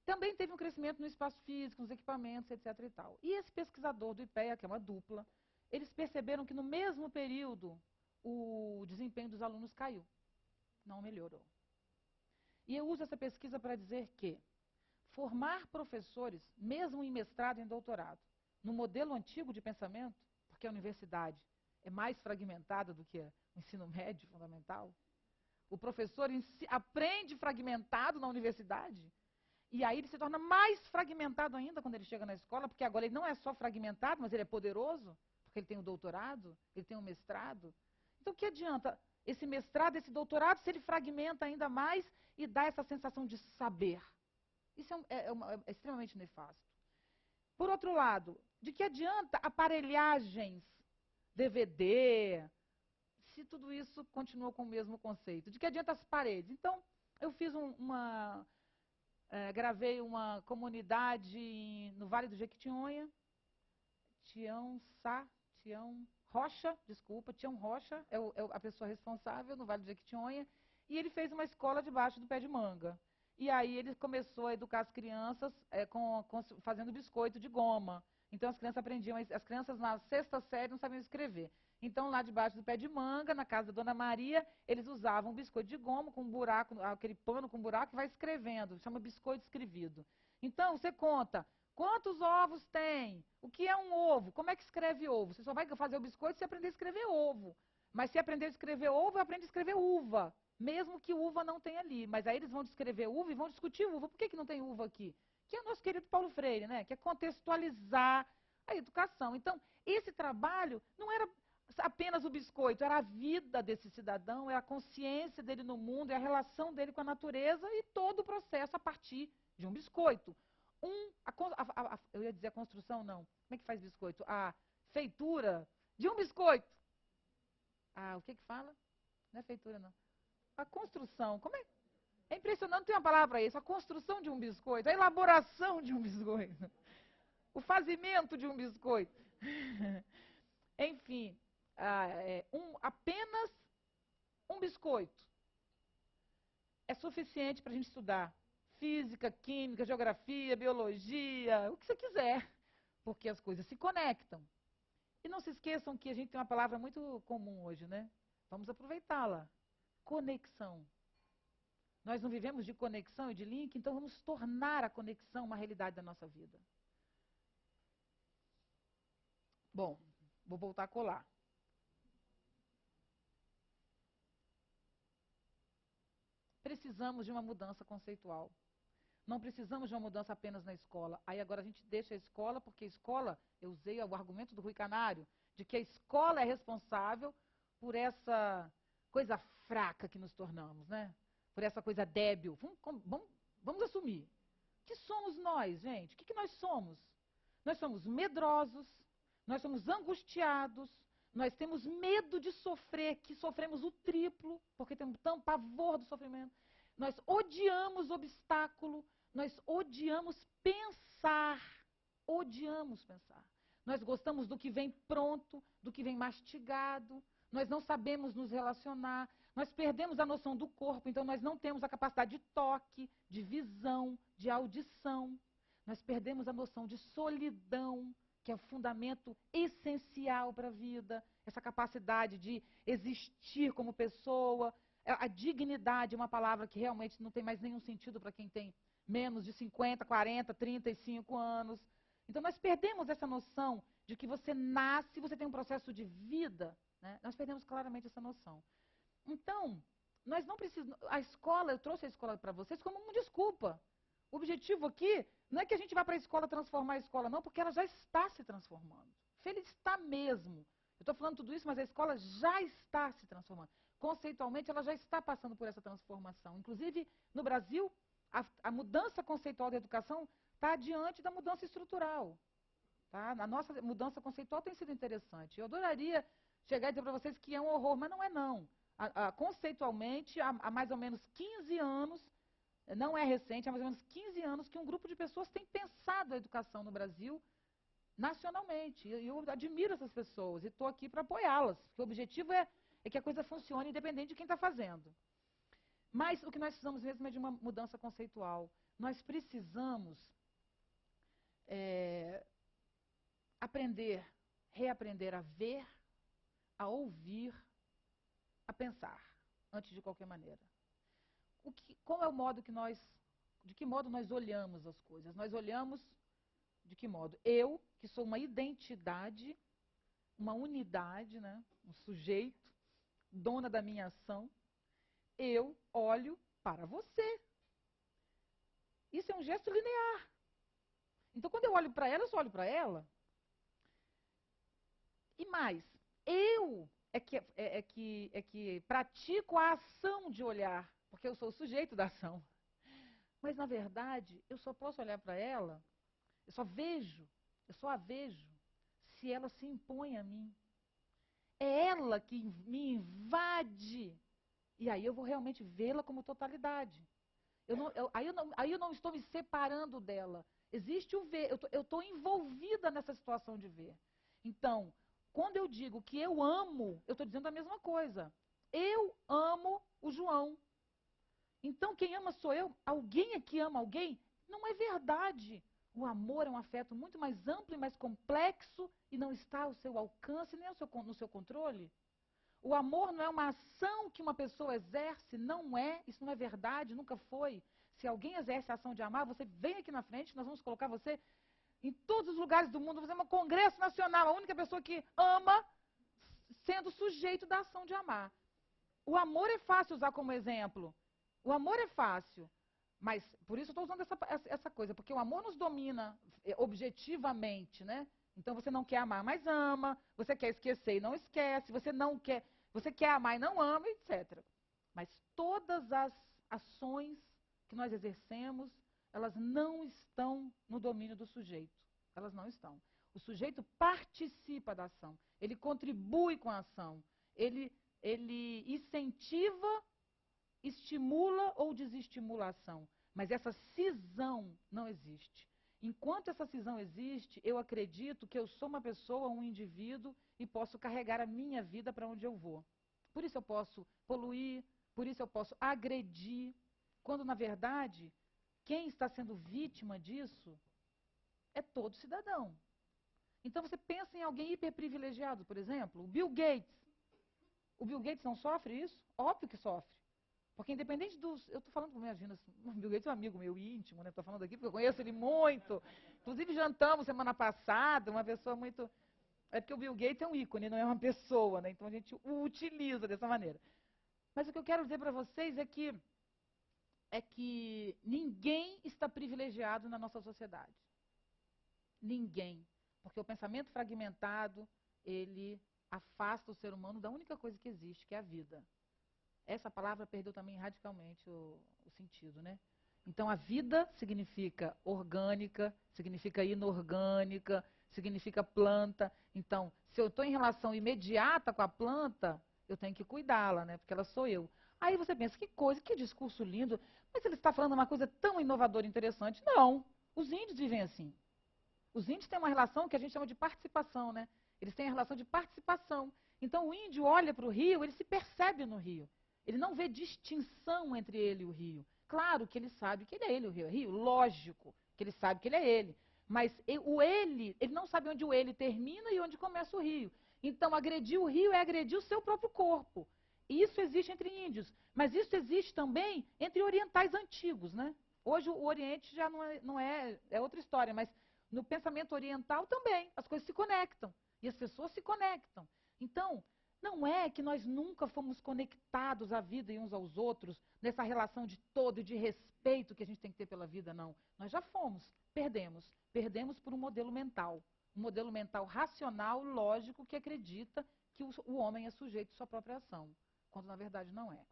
B: Também teve um crescimento no espaço físico, nos equipamentos, etc. e tal. E esse pesquisador do IPEA, que é uma dupla, eles perceberam que no mesmo período o desempenho dos alunos caiu, não melhorou. E eu uso essa pesquisa para dizer que formar professores, mesmo em mestrado e em doutorado, no modelo antigo de pensamento, porque a universidade é mais fragmentada do que o ensino médio fundamental, o professor aprende fragmentado na universidade, e aí ele se torna mais fragmentado ainda quando ele chega na escola, porque agora ele não é só fragmentado, mas ele é poderoso, porque ele tem um doutorado, ele tem um mestrado. Então, o que adianta esse mestrado, esse doutorado, se ele fragmenta ainda mais e dá essa sensação de saber? Isso é extremamente nefasto. Por outro lado, de que adianta aparelhagens, DVD, se tudo isso continua com o mesmo conceito? De que adianta as paredes? Então, eu fiz gravei uma comunidade no Vale do Jequitinhonha, Tião Rocha é a pessoa responsável no Vale do Jequitinhonha, e ele fez uma escola debaixo do pé de manga. E aí ele começou a educar as crianças fazendo biscoito de goma. Então as crianças aprendiam, as crianças na 6ª série não sabiam escrever. Então, lá debaixo do pé de manga, na casa da Dona Maria, eles usavam um biscoito de goma com um buraco, aquele pano com buraco, e vai escrevendo, chama biscoito escrevido. Então, você conta quantos ovos tem, o que é um ovo, como é que escreve ovo. Você só vai fazer o biscoito se aprender a escrever ovo. Mas se aprender a escrever ovo, aprende a escrever uva, mesmo que uva não tenha ali. Mas aí eles vão descrever uva e vão discutir uva. Por que não tem uva aqui? Que é o nosso querido Paulo Freire, né? Que é contextualizar a educação. Então, esse trabalho não era apenas o biscoito, era a vida desse cidadão, é a consciência dele no mundo, é a relação dele com a natureza e todo o processo a partir de um biscoito. Eu ia dizer a construção, não. Como é que faz biscoito? A feitura de um biscoito. O que fala? Não é feitura, não. A construção. Como é? É impressionante, tem uma palavra para isso. A construção de um biscoito, a elaboração de um biscoito. O fazimento de um biscoito. Enfim, apenas um biscoito é suficiente para a gente estudar física, química, geografia, biologia, o que você quiser, porque as coisas se conectam. E não se esqueçam que a gente tem uma palavra muito comum hoje, né? Vamos aproveitá-la. Conexão. Nós não vivemos de conexão e de link, então vamos tornar a conexão uma realidade da nossa vida. Bom, vou voltar a colar. Precisamos de uma mudança conceitual. Não precisamos de uma mudança apenas na escola. Aí agora a gente deixa a escola, porque a escola, eu usei o argumento do Rui Canário, de que a escola é responsável por essa coisa fraca que nos tornamos, né? Por essa coisa débil. Vamos assumir. O que somos nós, gente? O que nós somos? Nós somos medrosos, nós somos angustiados, nós temos medo de sofrer, que sofremos o triplo, porque temos tanto pavor do sofrimento. Nós odiamos obstáculo, nós odiamos pensar. Odiamos pensar. Nós gostamos do que vem pronto, do que vem mastigado. Nós não sabemos nos relacionar. Nós perdemos a noção do corpo, então nós não temos a capacidade de toque, de visão, de audição. Nós perdemos a noção de solidão, que é o fundamento essencial para a vida. Essa capacidade de existir como pessoa. A dignidade é uma palavra que realmente não tem mais nenhum sentido para quem tem menos de 50, 40, 35 anos. Então, nós perdemos essa noção de que você nasce, você tem um processo de vida, né? Nós perdemos claramente essa noção. Então, nós não precisamos... A escola, eu trouxe a escola para vocês como uma desculpa. O objetivo aqui não é que a gente vá para a escola transformar a escola, não, porque ela já está se transformando. Feliz está mesmo. Eu estou falando tudo isso, mas a escola já está se transformando. Conceitualmente, ela já está passando por essa transformação. Inclusive, no Brasil, a mudança conceitual da educação está diante da mudança estrutural. Tá? A nossa mudança conceitual tem sido interessante. Eu adoraria chegar e dizer para vocês que é um horror, mas não é não. Conceitualmente, há mais ou menos 15 anos, não é recente, há mais ou menos 15 anos que um grupo de pessoas tem pensado a educação no Brasil nacionalmente. E eu admiro essas pessoas e estou aqui para apoiá-las, porque o objetivo é que a coisa funcione independente de quem está fazendo. Mas o que nós precisamos mesmo é de uma mudança conceitual. Nós precisamos aprender, reaprender a ver, a ouvir, a pensar, antes de qualquer maneira. Qual é o modo de que modo nós olhamos as coisas? Nós olhamos de que modo? Eu, que sou uma identidade, uma unidade, né? Um sujeito, dona da minha ação, eu olho para você. Isso é um gesto linear. Então, quando eu olho para ela, eu só olho para ela. E mais, eu é que pratico a ação de olhar, porque eu sou o sujeito da ação. Mas, na verdade, eu só posso olhar para ela, eu só a vejo, se ela se impõe a mim. É ela que me invade. E aí eu vou realmente vê-la como totalidade. Aí eu não estou me separando dela. Existe o ver, eu estou envolvida nessa situação de ver. Então, quando eu digo que eu amo, eu estou dizendo a mesma coisa. Eu amo o João. Então, quem ama sou eu. Alguém aqui ama alguém? Não é verdade. O amor é um afeto muito mais amplo e mais complexo e não está ao seu alcance nem no seu controle. O amor não é uma ação que uma pessoa exerce, não é, isso não é verdade, nunca foi. Se alguém exerce a ação de amar, você vem aqui na frente, nós vamos colocar você em todos os lugares do mundo, vamos fazer um congresso nacional, a única pessoa que ama sendo sujeito da ação de amar. O amor é fácil usar como exemplo. O amor é fácil. Mas, por isso eu estou usando essa coisa, porque o amor nos domina objetivamente, né? Então você não quer amar, mas ama. Você quer esquecer e não esquece. Você quer amar e não ama, etc. Mas todas as ações que nós exercemos, elas não estão no domínio do sujeito. Elas não estão. O sujeito participa da ação. Ele contribui com a ação. Ele incentiva, estimula ou desestimula a ação. Mas essa cisão não existe. Enquanto essa cisão existe, eu acredito que eu sou uma pessoa, um indivíduo, e posso carregar a minha vida para onde eu vou. Por isso eu posso poluir, por isso eu posso agredir, quando, na verdade, quem está sendo vítima disso é todo cidadão. Então você pensa em alguém hiperprivilegiado, por exemplo, o Bill Gates. O Bill Gates não sofre isso? Óbvio que sofre. Porque independente dos... Eu estou falando com imagina, o Bill Gates é um amigo meu íntimo, né? Estou falando aqui porque eu conheço ele muito. Inclusive jantamos semana passada, uma pessoa muito... É porque o Bill Gates é um ícone, não é uma pessoa, né? Então a gente o utiliza dessa maneira. Mas o que eu quero dizer para vocês é que ninguém está privilegiado na nossa sociedade. Ninguém. Porque o pensamento fragmentado, ele afasta o ser humano da única coisa que existe, que é a vida. Essa palavra perdeu também radicalmente o sentido, né? Então, a vida significa orgânica, significa inorgânica, significa planta. Então, se eu estou em relação imediata com a planta, eu tenho que cuidá-la, né? Porque ela sou eu. Aí você pensa, que coisa, que discurso lindo. Mas ele está falando uma coisa tão inovadora e interessante. Não, os índios vivem assim. Os índios têm uma relação que a gente chama de participação, né? Eles têm a relação de participação. Então, o índio olha para o rio, ele se percebe no rio. Ele não vê distinção entre ele e o rio. Claro que ele sabe que ele é ele, o rio é rio. Lógico que ele sabe que ele é ele. Mas ele não sabe onde o ele termina e onde começa o rio. Então, agredir o rio é agredir o seu próprio corpo. E isso existe entre índios. Mas isso existe também entre orientais antigos, né? Hoje o Oriente já é outra história, mas no pensamento oriental também, as coisas se conectam. E as pessoas se conectam. Então, não é que nós nunca fomos conectados à vida e uns aos outros, nessa relação de todo e de respeito que a gente tem que ter pela vida, não. Nós já fomos, perdemos. Perdemos por um modelo mental. Um modelo mental racional, lógico, que acredita que o homem é sujeito à sua própria ação, quando na verdade não é.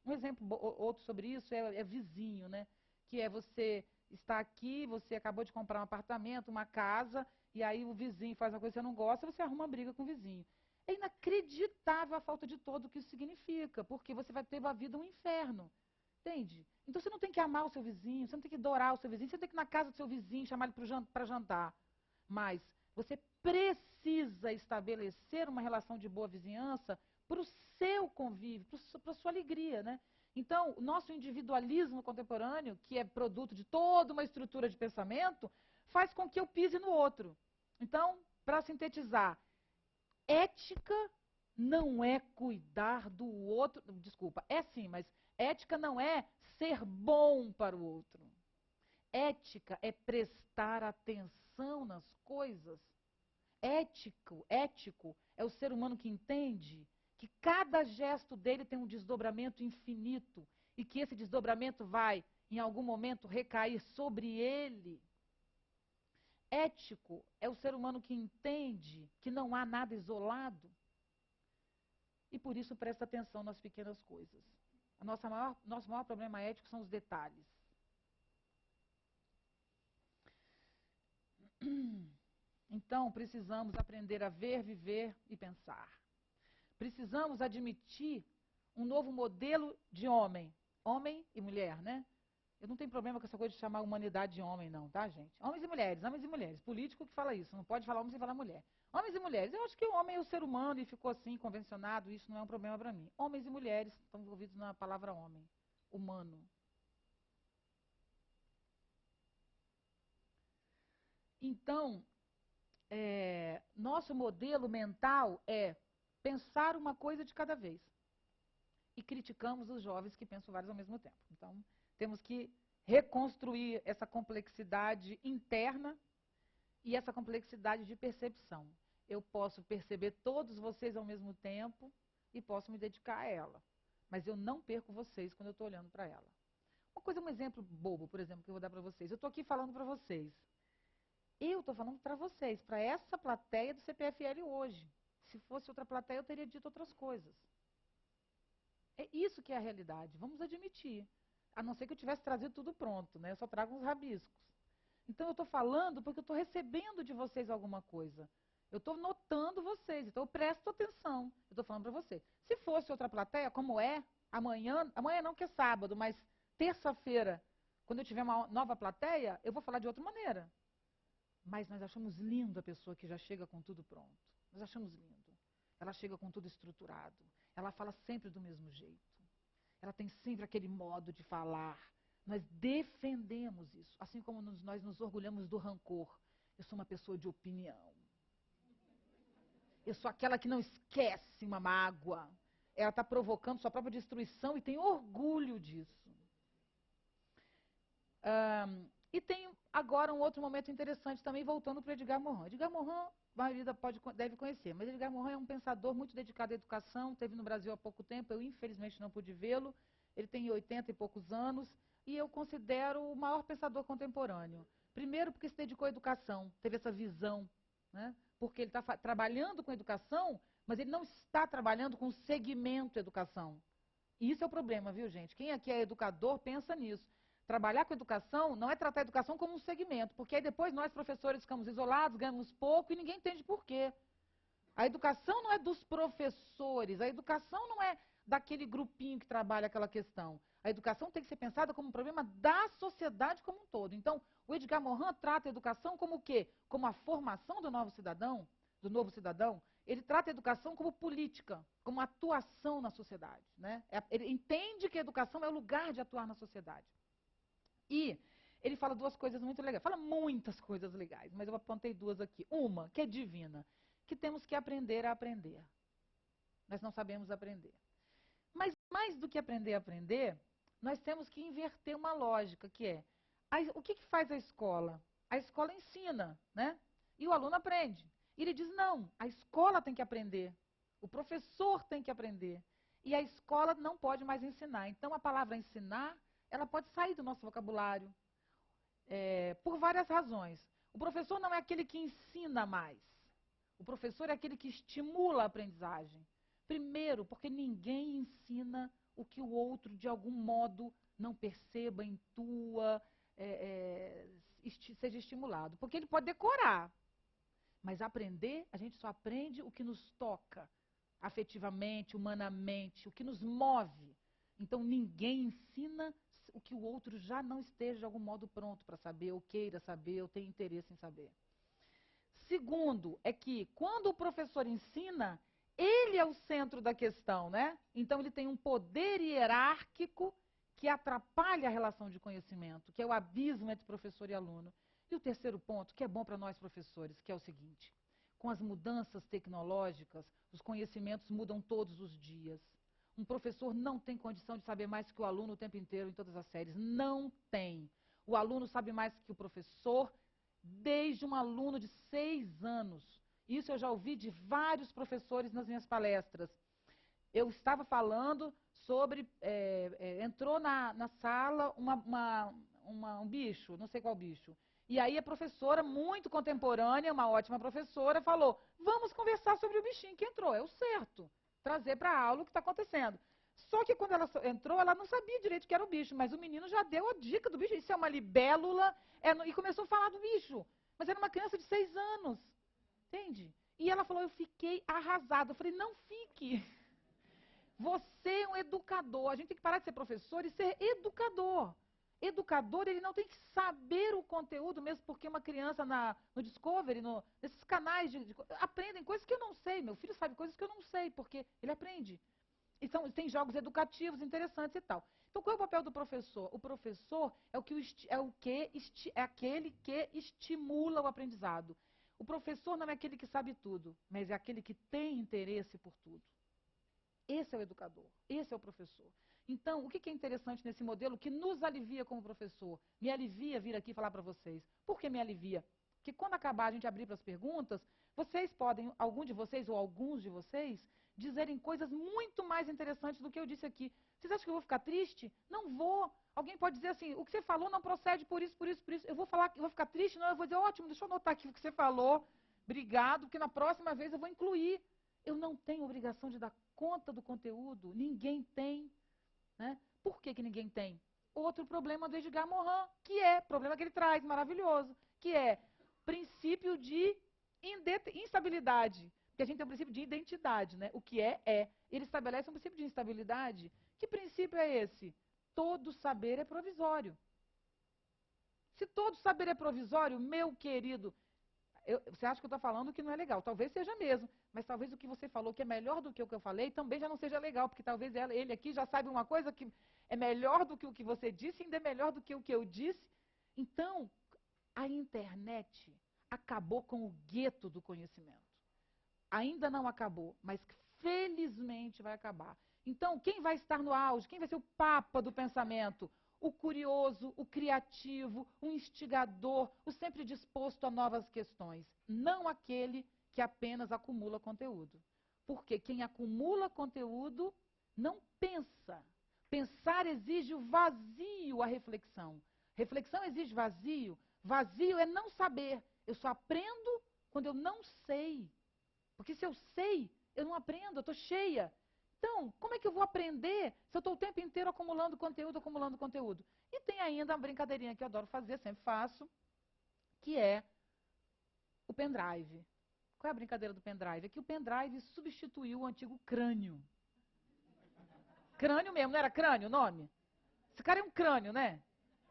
B: Um exemplo outro sobre isso é vizinho, né? Que é você está aqui, você acabou de comprar um apartamento, uma casa, e aí o vizinho faz uma coisa que você não gosta, você arruma uma briga com o vizinho. É inacreditável a falta de todo o que isso significa, porque você vai ter a vida um inferno. Entende? Então você não tem que amar o seu vizinho, você não tem que adorar o seu vizinho, você tem que ir na casa do seu vizinho, chamar ele para jantar. Mas você precisa estabelecer uma relação de boa vizinhança para o seu convívio, para a sua alegria, né? Então, o nosso individualismo contemporâneo, que é produto de toda uma estrutura de pensamento, faz com que eu pise no outro. Então, para sintetizar, ética não é cuidar do outro. Desculpa, é sim, mas ética não é ser bom para o outro. Ética é prestar atenção nas coisas. Ético é o ser humano que entende que cada gesto dele tem um desdobramento infinito e que esse desdobramento vai, em algum momento, recair sobre ele. Ético é o ser humano que entende que não há nada isolado e por isso presta atenção nas pequenas coisas. Nosso maior problema ético são os detalhes. Então, precisamos aprender a ver, viver e pensar. Precisamos admitir um novo modelo de homem. Homem e mulher, né? Eu não tenho problema com essa coisa de chamar a humanidade de homem, não, tá, gente? Homens e mulheres, homens e mulheres. Político que fala isso, não pode falar homem sem falar mulher. Homens e mulheres. Eu acho que o homem é o ser humano e ficou assim, convencionado, isso não é um problema para mim. Homens e mulheres estão envolvidos na palavra homem. Humano. Então, nosso modelo mental é pensar uma coisa de cada vez. E criticamos os jovens que pensam vários ao mesmo tempo. Então, temos que reconstruir essa complexidade interna e essa complexidade de percepção. Eu posso perceber todos vocês ao mesmo tempo e posso me dedicar a ela. Mas eu não perco vocês quando eu estou olhando para ela. Um exemplo bobo, por exemplo, que eu vou dar para vocês. Eu estou aqui falando para vocês. Eu estou falando para vocês, para essa plateia do CPFL hoje. Se fosse outra plateia, eu teria dito outras coisas. É isso que é a realidade, vamos admitir. A não ser que eu tivesse trazido tudo pronto, né? Eu só trago uns rabiscos. Então eu estou falando porque eu estou recebendo de vocês alguma coisa. Eu estou notando vocês, então eu presto atenção. Eu estou falando para você. Se fosse outra plateia, como é, amanhã não que é sábado, mas terça-feira, quando eu tiver uma nova plateia, eu vou falar de outra maneira. Mas nós achamos lindo a pessoa que já chega com tudo pronto. Nós achamos lindo. Ela chega com tudo estruturado. Ela fala sempre do mesmo jeito. Ela tem sempre aquele modo de falar. Nós defendemos isso. Assim como nós nos orgulhamos do rancor. Eu sou uma pessoa de opinião. Eu sou aquela que não esquece uma mágoa. Ela está provocando sua própria destruição e tem orgulho disso. E tem agora um outro momento interessante também, voltando para Edgar Morin. Edgar Morin, a maioria deve conhecer, mas Edgar Morin é um pensador muito dedicado à educação, esteve no Brasil há pouco tempo, eu infelizmente não pude vê-lo, ele tem 80 e poucos anos, e eu considero o maior pensador contemporâneo. Primeiro porque se dedicou à educação, teve essa visão, né? Porque ele está trabalhando com educação, mas ele não está trabalhando com o segmento educação. E isso é o problema, viu, gente? Quem aqui é educador pensa nisso. Trabalhar com educação não é tratar a educação como um segmento, porque aí depois nós, professores, ficamos isolados, ganhamos pouco e ninguém entende por quê. A educação não é dos professores, a educação não é daquele grupinho que trabalha aquela questão. A educação tem que ser pensada como um problema da sociedade como um todo. Então, o Edgar Morin trata a educação como o quê? Como a formação do novo cidadão. Ele trata a educação como política, como atuação na sociedade, né? Ele entende que a educação é o lugar de atuar na sociedade. E ele fala duas coisas muito legais. Fala muitas coisas legais, mas eu apontei duas aqui. Uma, que é divina, que temos que aprender a aprender. Nós não sabemos aprender. Mas mais do que aprender a aprender, nós temos que inverter uma lógica, que é, o que faz a escola? A escola ensina, né? E o aluno aprende. E ele diz, não, a escola tem que aprender. O professor tem que aprender. E a escola não pode mais ensinar. Então, a palavra ensinar, ela pode sair do nosso vocabulário, por várias razões. O professor não é aquele que ensina mais. O professor é aquele que estimula a aprendizagem. Primeiro, porque ninguém ensina o que o outro, de algum modo, não perceba, intua, seja estimulado. Porque ele pode decorar, mas aprender, a gente só aprende o que nos toca, afetivamente, humanamente, o que nos move. Então, ninguém ensina o que o outro já não esteja, de algum modo, pronto para saber, ou queira saber, ou tenha interesse em saber. Segundo, é que quando o professor ensina, ele é o centro da questão, né? Então, ele tem um poder hierárquico que atrapalha a relação de conhecimento, que é o abismo entre professor e aluno. E o terceiro ponto, que é bom para nós professores, que é o seguinte: com as mudanças tecnológicas, os conhecimentos mudam todos os dias. Um professor não tem condição de saber mais que o aluno o tempo inteiro em todas as séries. Não tem. O aluno sabe mais que o professor, desde um aluno de 6 anos. Isso eu já ouvi de vários professores nas minhas palestras. Eu estava falando sobre, entrou na sala um bicho, não sei qual bicho. E aí a professora, muito contemporânea, uma ótima professora, falou, vamos conversar sobre o bichinho que entrou. É o certo, trazer para a aula o que está acontecendo. Só que quando ela entrou, ela não sabia direito o que era o bicho, mas o menino já deu a dica do bicho. Isso é uma libélula, e começou a falar do bicho. Mas era uma criança de 6 anos, entende? E ela falou, eu fiquei arrasada. Eu falei, não fique. Você é um educador. A gente tem que parar de ser professor e ser educador. Educador, ele não tem que saber o conteúdo, mesmo porque uma criança no Discovery, nesses canais, aprendem coisas que eu não sei. Meu filho sabe coisas que eu não sei, porque ele aprende. Tem jogos educativos interessantes e tal. Então, qual é o papel do professor? O professor é aquele que estimula o aprendizado. O professor não é aquele que sabe tudo, mas é aquele que tem interesse por tudo. Esse é o educador, esse é o professor. Então, o que é interessante nesse modelo que nos alivia como professor? Me alivia vir aqui falar para vocês. Por que me alivia? Porque quando acabar a gente abrir para as perguntas, vocês podem, algum de vocês ou alguns de vocês, dizerem coisas muito mais interessantes do que eu disse aqui. Vocês acham que eu vou ficar triste? Não vou. Alguém pode dizer assim, o que você falou não procede por isso, por isso, por isso. Eu vou falar, eu vou ficar triste? Não, eu vou dizer, ótimo, deixa eu anotar aqui o que você falou. Obrigado, porque na próxima vez eu vou incluir. Eu não tenho obrigação de dar conta do conteúdo. Ninguém tem. Né? Por que ninguém tem? Outro problema do Edgar Morin, que é, problema que ele traz, maravilhoso, que é princípio de instabilidade. Porque a gente tem um princípio de identidade, né? O que é. Ele estabelece um princípio de instabilidade. Que princípio é esse? Todo saber é provisório. Se todo saber é provisório, meu querido, você acha que eu estou falando que não é legal? Talvez seja mesmo, mas talvez o que você falou que é melhor do que o que eu falei também já não seja legal, porque talvez ele aqui já sabe uma coisa que é melhor do que o que você disse, ainda é melhor do que o que eu disse. Então, a internet acabou com o gueto do conhecimento. Ainda não acabou, mas felizmente vai acabar. Então, quem vai estar no auge? Quem vai ser o papa do pensamento? O curioso, o criativo, o instigador, o sempre disposto a novas questões. Não aquele que apenas acumula conteúdo. Porque quem acumula conteúdo não pensa. Pensar exige o vazio, a reflexão. Reflexão exige vazio. Vazio é não saber. Eu só aprendo quando eu não sei. Porque se eu sei, eu não aprendo, eu estou cheia. Então, como é que eu vou aprender se eu estou o tempo inteiro acumulando conteúdo, acumulando conteúdo? E tem ainda uma brincadeirinha que eu adoro fazer, sempre faço, que é o pendrive. Qual é a brincadeira do pendrive? É que o pendrive substituiu o antigo crânio. Crânio mesmo, não era crânio o nome? Esse cara é um crânio, né?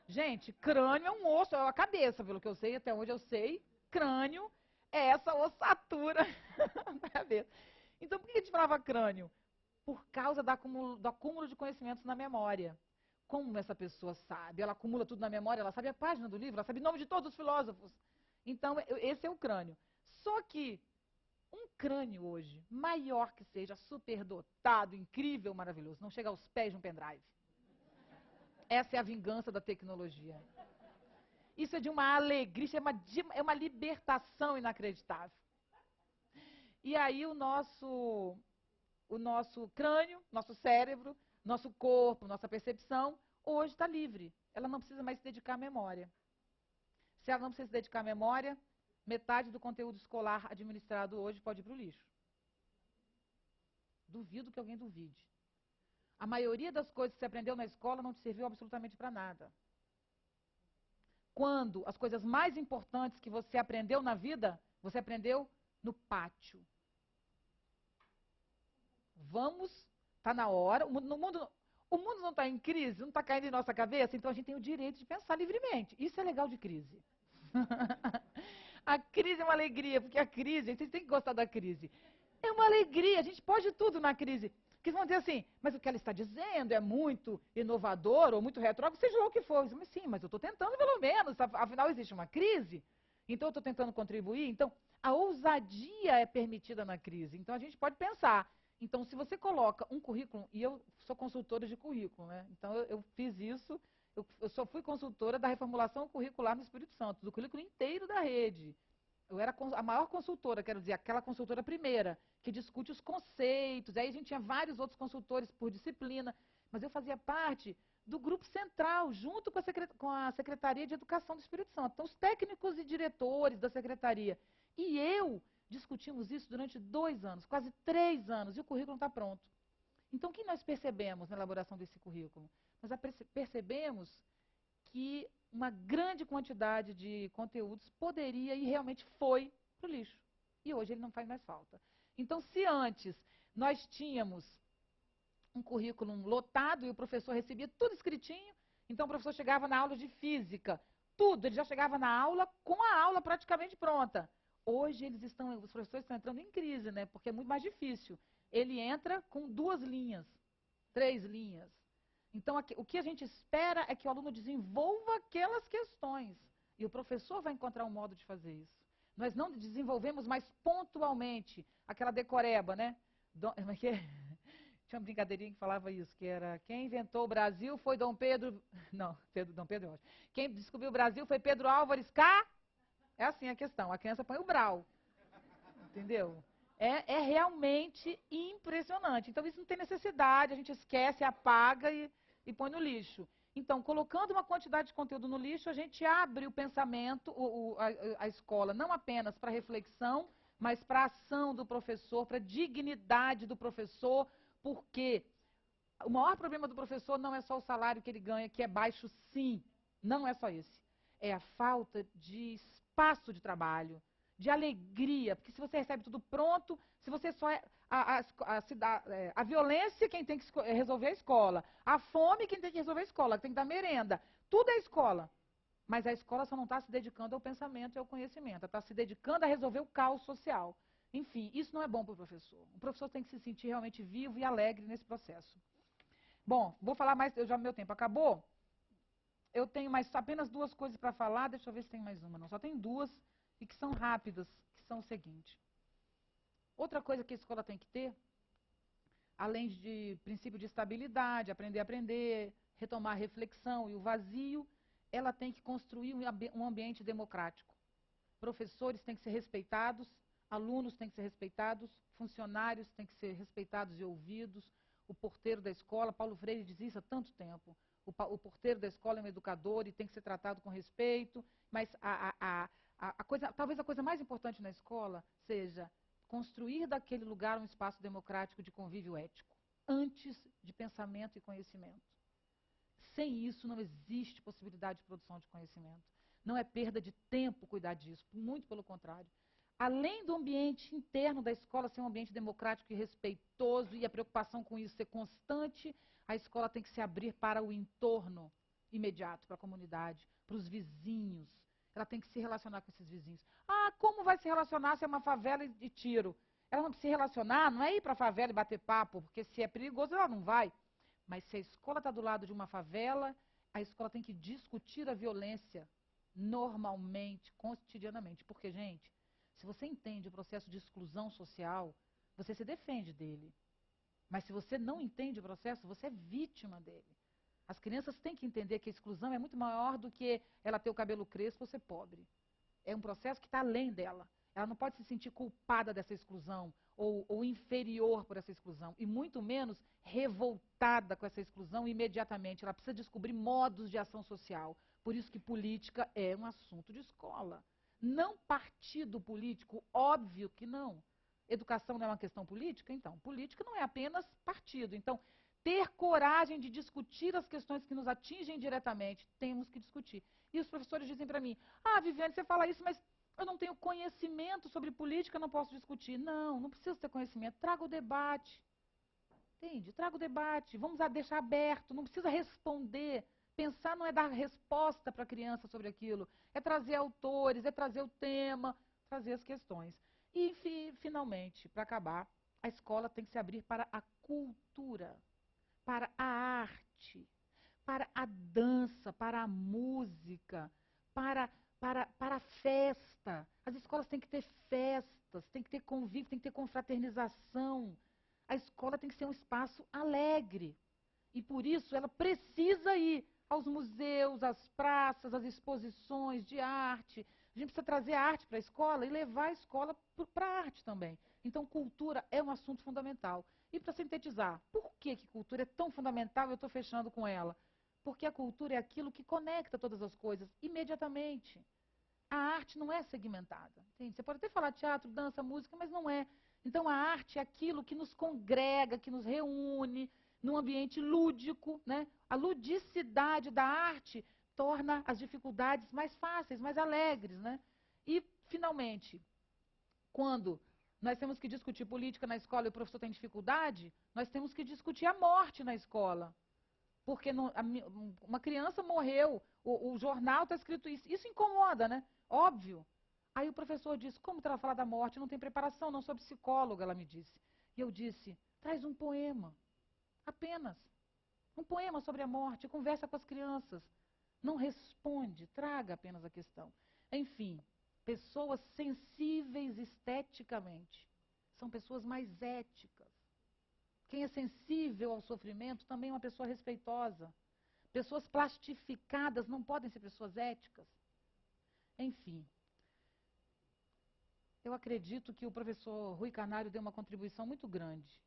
B: Gente, crânio é um osso, é a cabeça, pelo que eu sei, até onde eu sei. Crânio é essa ossatura da cabeça. Então, por que a gente falava crânio? Por causa do acúmulo de conhecimentos na memória. Como essa pessoa sabe? Ela acumula tudo na memória, ela sabe a página do livro, ela sabe o nome de todos os filósofos. Então, esse é o crânio. Só que um crânio hoje, maior que seja, superdotado, incrível, maravilhoso, não chega aos pés de um pendrive. Essa é a vingança da tecnologia. Isso é de uma alegria, é uma libertação inacreditável. E aí o nosso crânio, nosso cérebro, nosso corpo, nossa percepção, hoje está livre. Ela não precisa mais se dedicar à memória. Se ela não precisa se dedicar à memória, metade do conteúdo escolar administrado hoje pode ir para o lixo. Duvido que alguém duvide. A maioria das coisas que você aprendeu na escola não te serviu absolutamente para nada. Quando as coisas mais importantes que você aprendeu na vida, você aprendeu no pátio. Está na hora. O mundo não está em crise, não está caindo em nossa cabeça, então a gente tem o direito de pensar livremente. Isso é legal de crise. A crise é uma alegria, porque a crise, vocês têm que gostar da crise. É uma alegria, a gente pode tudo na crise. Porque vão dizer assim, mas o que ela está dizendo é muito inovador ou muito retrógrado, seja lá o que for. Mas sim, mas eu estou tentando pelo menos, afinal existe uma crise, então eu estou tentando contribuir. Então, a ousadia é permitida na crise. Então, a gente pode pensar. Então, se você coloca um currículo, e eu sou consultora de currículo, né? Então, eu fiz isso, eu só fui consultora da reformulação curricular no Espírito Santo, do currículo inteiro da rede. Eu era a maior consultora, quero dizer, aquela consultora primeira, que discute os conceitos. Aí a gente tinha vários outros consultores por disciplina, mas eu fazia parte do grupo central, junto com a Secretaria de Educação do Espírito Santo. Então, os técnicos e diretores da secretaria. E eu discutimos isso durante 2 anos, quase 3 anos, e o currículo está pronto. Então, o que nós percebemos na elaboração desse currículo? Nós percebemos que uma grande quantidade de conteúdos poderia e realmente foi para o lixo. E hoje ele não faz mais falta. Então, se antes nós tínhamos um currículo lotado e o professor recebia tudo escritinho, então o professor chegava na aula de física, tudo, ele já chegava na aula com a aula praticamente pronta. Hoje os professores estão entrando em crise, né? Porque é muito mais difícil. Ele entra com 2 linhas, 3 linhas. Então, o que a gente espera é que o aluno desenvolva aquelas questões. E o professor vai encontrar um modo de fazer isso. Nós não desenvolvemos mais pontualmente aquela decoreba, né? Como é que é? Tinha uma brincadeirinha que falava isso, que era quem inventou o Brasil foi Dom Pedro... Não, Dom Pedro é ótimo. Quem descobriu o Brasil foi Pedro Álvares Cá. É assim a questão, a criança põe o brau. Entendeu? É realmente impressionante. Então, isso não tem necessidade, a gente esquece, apaga e põe no lixo. Então, colocando uma quantidade de conteúdo no lixo, a gente abre o pensamento, a escola, não apenas para reflexão, mas para a ação do professor, para a dignidade do professor, porque o maior problema do professor não é só o salário que ele ganha, que é baixo, sim. Não é só esse. É a falta de espaço de trabalho, de alegria, porque se você recebe tudo pronto, se você só é. A violência, quem tem que resolver é a escola. A fome, quem tem que resolver é a escola, tem que dar merenda. Tudo é a escola. Mas a escola só não está se dedicando ao pensamento e ao conhecimento, está se dedicando a resolver o caos social. Enfim, isso não é bom para o professor. O professor tem que se sentir realmente vivo e alegre nesse processo. Bom, vou falar mais, meu tempo acabou. Eu tenho mais apenas duas coisas para falar, deixa eu ver se tem mais uma. Não, só tem duas e que são rápidas, que são o seguinte. Outra coisa que a escola tem que ter, além de princípio de estabilidade, aprender a aprender, retomar a reflexão e o vazio, ela tem que construir um ambiente democrático. Professores têm que ser respeitados, alunos têm que ser respeitados, funcionários têm que ser respeitados e ouvidos, o porteiro da escola, Paulo Freire diz isso há tanto tempo, o porteiro da escola é um educador e tem que ser tratado com respeito, mas talvez a coisa mais importante na escola seja construir daquele lugar um espaço democrático de convívio ético, antes de pensamento e conhecimento. Sem isso não existe possibilidade de produção de conhecimento. Não é perda de tempo cuidar disso, muito pelo contrário. Além do ambiente interno da escola ser um ambiente democrático e respeitoso e a preocupação com isso ser constante, a escola tem que se abrir para o entorno imediato, para a comunidade, para os vizinhos. Ela tem que se relacionar com esses vizinhos. Ah, como vai se relacionar se é uma favela e tiro? Ela não precisa se relacionar, não é ir para a favela e bater papo, porque se é perigoso ela não vai. Mas se a escola está do lado de uma favela, a escola tem que discutir a violência normalmente, cotidianamente. Porque, gente, se você entende o processo de exclusão social, você se defende dele. Mas se você não entende o processo, você é vítima dele. As crianças têm que entender que a exclusão é muito maior do que ela ter o cabelo crespo ou ser pobre. É um processo que está além dela. Ela não pode se sentir culpada dessa exclusão ou inferior por essa exclusão, e muito menos revoltada com essa exclusão imediatamente. Ela precisa descobrir modos de ação social. Por isso que política é um assunto de escola. Não partido político, óbvio que não. Educação não é uma questão política? Então, política não é apenas partido. Então, ter coragem de discutir as questões que nos atingem diretamente, temos que discutir. E os professores dizem para mim, ah, Viviane, você fala isso, mas eu não tenho conhecimento sobre política, não posso discutir. Não, não precisa ter conhecimento, traga o debate. Entende? Traga o debate, vamos deixar aberto, não precisa responder. Pensar não é dar resposta para a criança sobre aquilo, é trazer autores, é trazer o tema, trazer as questões. E, finalmente, para acabar, a escola tem que se abrir para a cultura, para a arte, para a dança, para a música, para a festa. As escolas têm que ter festas, tem que ter convívio, tem que ter confraternização. A escola tem que ser um espaço alegre. E por isso ela precisa ir aos museus, às praças, às exposições de arte. A gente precisa trazer a arte para a escola e levar a escola para a arte também. Então, cultura é um assunto fundamental. E para sintetizar, por que cultura é tão fundamental? Eu estou fechando com ela. Porque a cultura é aquilo que conecta todas as coisas imediatamente. A arte não é segmentada. Entende? Você pode até falar teatro, dança, música, mas não é. Então, a arte é aquilo que nos congrega, que nos reúne num ambiente lúdico, né? A ludicidade da arte torna as dificuldades mais fáceis, mais alegres, né? E, finalmente, quando nós temos que discutir política na escola e o professor tem dificuldade, nós temos que discutir a morte na escola. Porque uma criança morreu, o jornal está escrito isso. Isso incomoda, né? Óbvio. Aí o professor disse, como ela falar da morte? Não tem preparação, não sou psicóloga, ela me disse. E eu disse, traz um poema. Apenas. Um poema sobre a morte, conversa com as crianças. Não responde, traga apenas a questão. Enfim, pessoas sensíveis esteticamente são pessoas mais éticas. Quem é sensível ao sofrimento também é uma pessoa respeitosa. Pessoas plastificadas não podem ser pessoas éticas. Enfim, eu acredito que o professor Rui Canário deu uma contribuição muito grande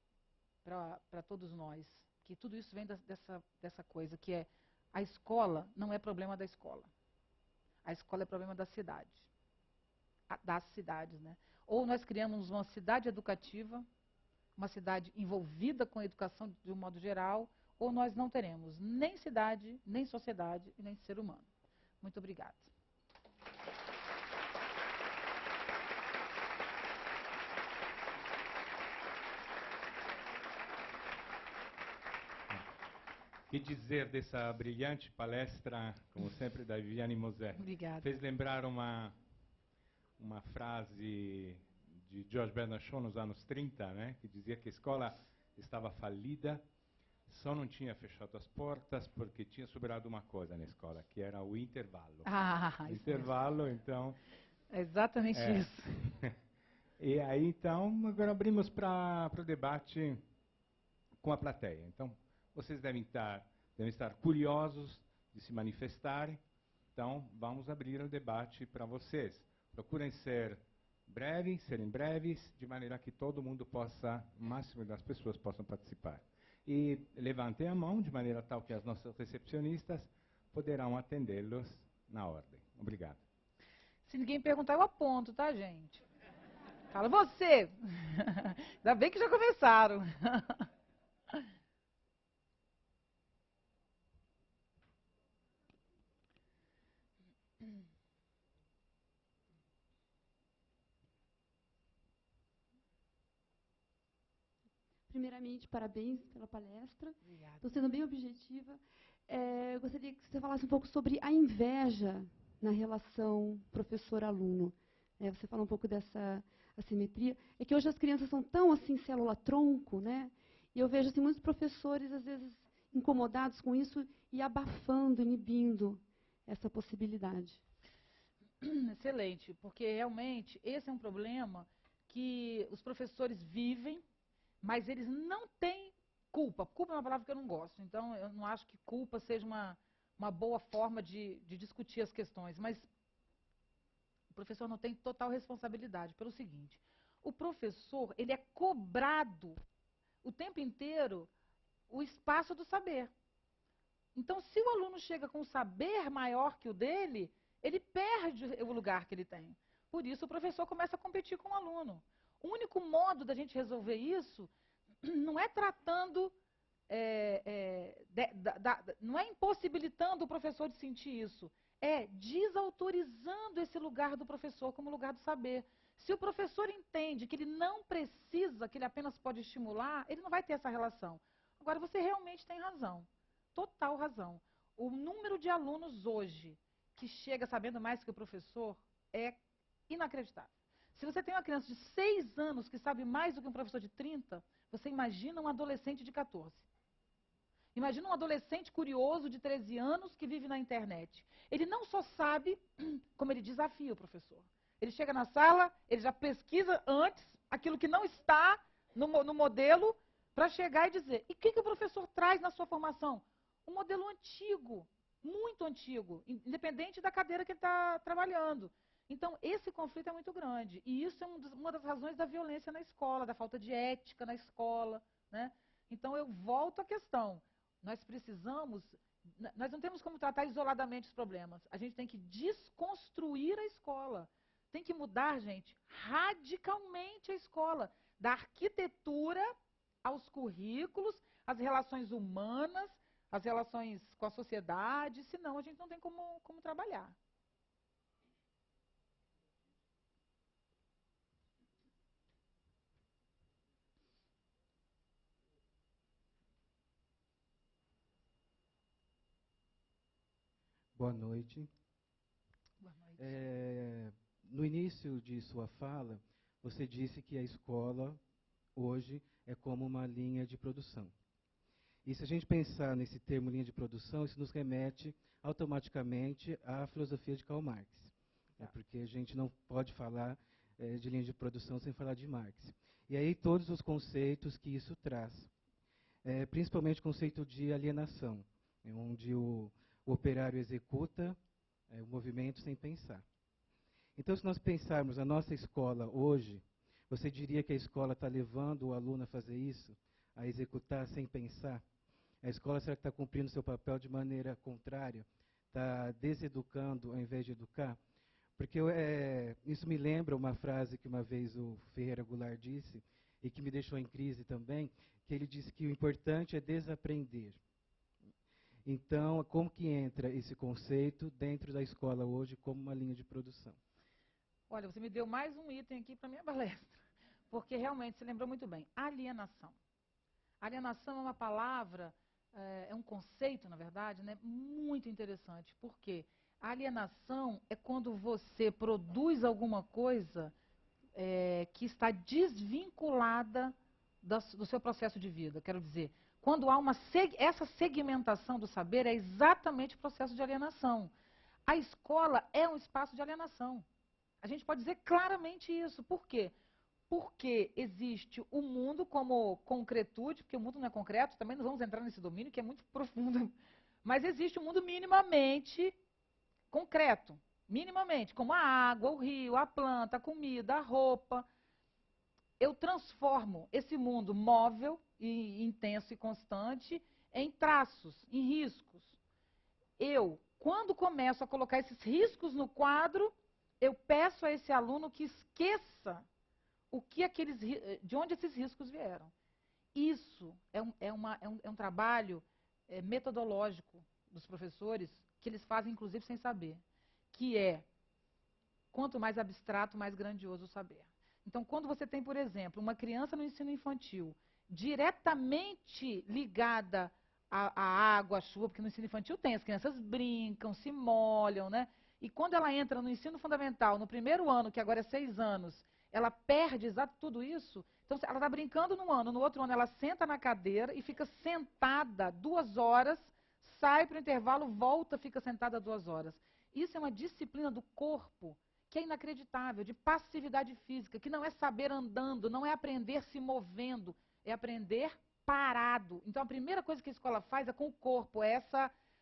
B: para todos nós, que tudo isso vem dessa coisa, que é a escola não é problema da escola. A escola é problema da cidade. Das cidades, né? Ou nós criamos uma cidade educativa, uma cidade envolvida com a educação de um modo geral, ou nós não teremos nem cidade, nem sociedade e nem ser humano. Muito obrigada.
A: Que dizer dessa brilhante palestra, como sempre, da Viviane Mosè?
B: Obrigada.
A: Fez lembrar uma frase de George Bernard Shaw nos anos 30, né, que dizia que a escola estava falida, só não tinha fechado as portas porque tinha sobrado uma coisa na escola, que era o intervalo. O intervalo, mesmo. Então...
B: É exatamente isso.
A: E aí, então, agora abrimos para o debate com a plateia. Então, vocês devem estar curiosos de se manifestarem. Então, vamos abrir o debate para vocês. Procurem serem breves, de maneira que todo mundo possa, o máximo das pessoas possam participar. E levantem a mão, de maneira tal que as nossas recepcionistas poderão atendê-los na ordem. Obrigado.
B: Se ninguém perguntar, eu aponto, tá, gente? Fala, você! Ainda bem que já começaram.
C: Primeiramente, parabéns pela palestra.
B: Obrigada.
C: Estou sendo bem objetiva. Eu gostaria que você falasse um pouco sobre a inveja na relação professor-aluno. Você fala um pouco dessa assimetria. É que hoje as crianças são tão assim, célula-tronco, né? E eu vejo assim, muitos professores, às vezes, incomodados com isso e abafando, inibindo essa possibilidade.
B: Excelente, porque realmente esse é um problema que os professores vivem, mas eles não têm culpa. Culpa é uma palavra que eu não gosto, então eu não acho que culpa seja uma boa forma de discutir as questões, mas o professor não tem total responsabilidade pelo seguinte: o professor, ele é cobrado o tempo inteiro o espaço do saber. Então, se o aluno chega com um saber maior que o dele, ele perde o lugar que ele tem. Por isso, o professor começa a competir com o aluno. O único modo da gente resolver isso não é tratando, não é impossibilitando o professor de sentir isso, é desautorizando esse lugar do professor como lugar do saber. Se o professor entende que ele não precisa, que ele apenas pode estimular, ele não vai ter essa relação. Agora, você realmente tem razão, total razão. O número de alunos hoje que chega sabendo mais que o professor é inacreditável. Se você tem uma criança de 6 anos que sabe mais do que um professor de 30, você imagina um adolescente de 14. Imagina um adolescente curioso de 13 anos que vive na internet. Ele não só sabe, como ele desafia o professor. Ele chega na sala, ele já pesquisa antes aquilo que não está no modelo para chegar e dizer: e o que o professor traz na sua formação? Um modelo antigo, muito antigo, independente da cadeira que ele está trabalhando. Então, esse conflito é muito grande. E isso é uma das razões da violência na escola, da falta de ética na escola, né? Então, eu volto à questão. Nós precisamos... Nós não temos como tratar isoladamente os problemas. A gente tem que desconstruir a escola. Tem que mudar, gente, radicalmente a escola. Da arquitetura aos currículos, às relações humanas, às relações com a sociedade. Senão, a gente não tem como trabalhar.
D: Boa noite.
B: Boa noite.
D: No início de sua fala, você disse que a escola hoje é como uma linha de produção. E se a gente pensar nesse termo linha de produção, isso nos remete automaticamente à filosofia de Karl Marx. Porque a gente não pode falar de linha de produção sem falar de Marx. E aí todos os conceitos que isso traz. Principalmente o conceito de alienação, onde o operário executa o movimento sem pensar. Então, se nós pensarmos a nossa escola hoje, você diria que a escola está levando o aluno a fazer isso? A executar sem pensar? A escola, será que está cumprindo seu papel de maneira contrária? Está deseducando ao invés de educar? Porque isso me lembra uma frase que uma vez o Ferreira Goulart disse, e que me deixou em crise também, que ele disse que o importante é desaprender. Então, como que entra esse conceito dentro da escola hoje como uma linha de produção?
B: Olha, você me deu mais um item aqui para a minha palestra, porque realmente você lembrou muito bem. Alienação. Alienação é uma palavra, é um conceito, na verdade, né, muito interessante. Por quê? A alienação é quando você produz alguma coisa que está desvinculada do seu processo de vida. Quero dizer, quando há essa segmentação do saber, é exatamente o processo de alienação. A escola é um espaço de alienação. A gente pode dizer claramente isso. Por quê? Porque existe o mundo como concretude, porque o mundo não é concreto, também não vamos entrar nesse domínio que é muito profundo, mas existe um mundo minimamente concreto, minimamente, como a água, o rio, a planta, a comida, a roupa. Eu transformo esse mundo móvel e intenso e constante em traços, em riscos. Quando começo a colocar esses riscos no quadro, eu peço a esse aluno que esqueça de onde esses riscos vieram. Isso é um trabalho metodológico dos professores, que eles fazem, inclusive, sem saber, que é, quanto mais abstrato, mais grandioso o saber. Então, quando você tem, por exemplo, uma criança no ensino infantil diretamente ligada à água, à chuva, porque no ensino infantil tem, as crianças brincam, se molham, né? E quando ela entra no ensino fundamental, no primeiro ano, que agora é 6 anos, ela perde exato tudo isso. Então, ela está brincando num ano, no outro ano ela senta na cadeira e fica sentada 2 horas, sai para o intervalo, volta, fica sentada 2 horas. Isso é uma disciplina do corpo que é inacreditável, de passividade física, que não é saber andando, não é aprender se movendo, é aprender parado. Então, a primeira coisa que a escola faz é com o corpo, é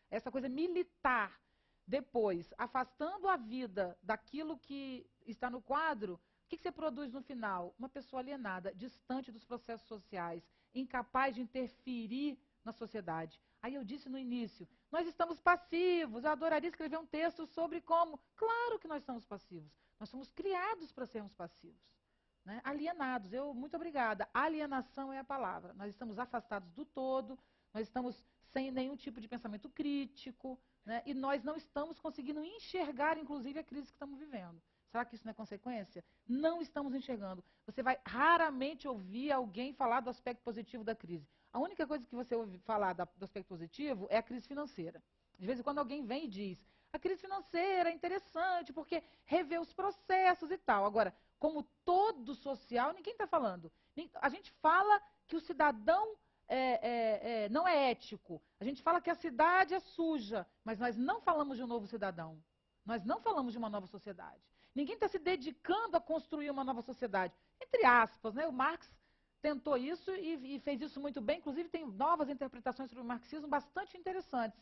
B: essa coisa militar. Depois, afastando a vida daquilo que está no quadro, o que você produz no final? Uma pessoa alienada, distante dos processos sociais, incapaz de interferir na sociedade. Aí eu disse no início, nós estamos passivos, eu adoraria escrever um texto sobre como. Claro que nós somos passivos, nós somos criados para sermos passivos. Né? Alienados, muito obrigada. Alienação é a palavra. Nós estamos afastados do todo, nós estamos sem nenhum tipo de pensamento crítico, né? E nós não estamos conseguindo enxergar, inclusive, a crise que estamos vivendo. Será que isso não é consequência? Não estamos enxergando. Você vai raramente ouvir alguém falar do aspecto positivo da crise. A única coisa que você ouve falar do aspecto positivo é a crise financeira. De vez em quando alguém vem e diz, a crise financeira é interessante porque revê os processos e tal. Agora, como todo social, ninguém está falando. A gente fala que o cidadão não é ético. A gente fala que a cidade é suja, mas nós não falamos de um novo cidadão. Nós não falamos de uma nova sociedade. Ninguém está se dedicando a construir uma nova sociedade. Entre aspas, né? O Marx tentou isso e fez isso muito bem. Inclusive, tem novas interpretações sobre o marxismo bastante interessantes.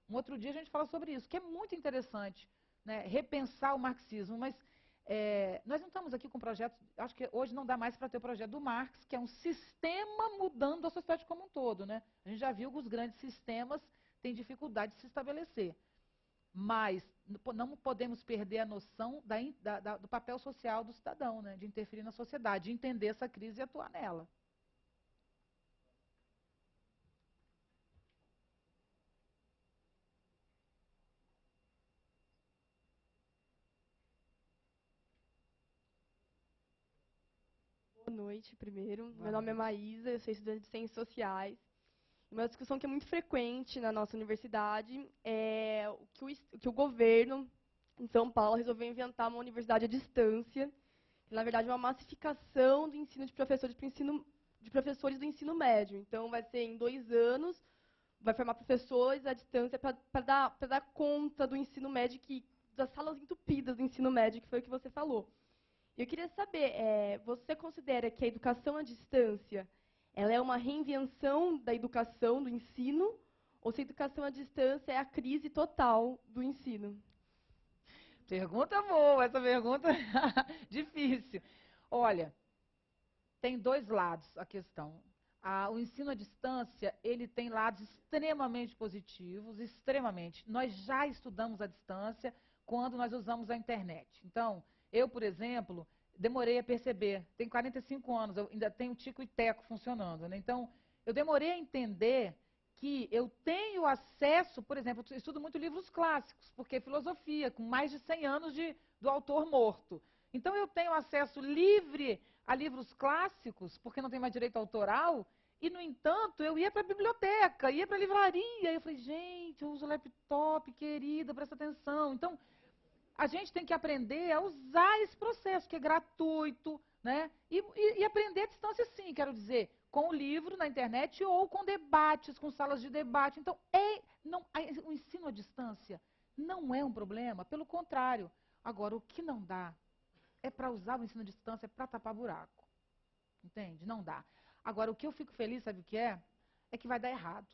B: Um outro dia a gente fala sobre isso, que é muito interessante, né? Repensar o marxismo. Mas nós não estamos aqui com projetos, acho que hoje não dá mais para ter o projeto do Marx, que é um sistema mudando a sociedade como um todo. Né? A gente já viu que os grandes sistemas têm dificuldade de se estabelecer. Mas não podemos perder a noção do papel social do cidadão, né? De interferir na sociedade, de entender essa crise e atuar nela.
E: Boa noite, primeiro. Meu nome é Maísa, eu sou estudante de Ciências Sociais. Uma discussão que é muito frequente na nossa universidade é que o governo, em São Paulo, resolveu inventar uma universidade à distância, que, na verdade, é uma massificação do ensino de professores do ensino médio. Então, vai ser em 2 anos vai formar professores à distância para dar conta do ensino médio, das salas entupidas do ensino médio, que foi o que você falou. Eu queria saber, você considera que a educação à distância ela é uma reinvenção da educação, do ensino, ou se a educação à distância é a crise total do ensino?
B: Pergunta boa, essa pergunta difícil. Olha, tem dois lados a questão. O ensino à distância, ele tem lados extremamente positivos, extremamente. Nós já estudamos à distância quando nós usamos a internet. Então, eu, por exemplo, demorei a perceber. Tenho 45 anos, eu ainda tenho Tico e Teco funcionando, né? Então, eu demorei a entender que eu tenho acesso, por exemplo, eu estudo muito livros clássicos, porque é filosofia, com mais de 100 anos do autor morto. Então, eu tenho acesso livre a livros clássicos, porque não tem mais direito autoral, e, no entanto, eu ia para a biblioteca, ia para a livraria, e eu falei, gente, eu uso laptop, querida, presta atenção. Então, a gente tem que aprender a usar esse processo, que é gratuito, né? E aprender à distância, sim, quero dizer, com o livro na internet ou com debates, com salas de debate. Então, o ensino à distância não é um problema, pelo contrário. Agora, o que não dá é para usar o ensino à distância para tapar buraco. Entende? Não dá. Agora, o que eu fico feliz, sabe o que é? É que vai dar errado.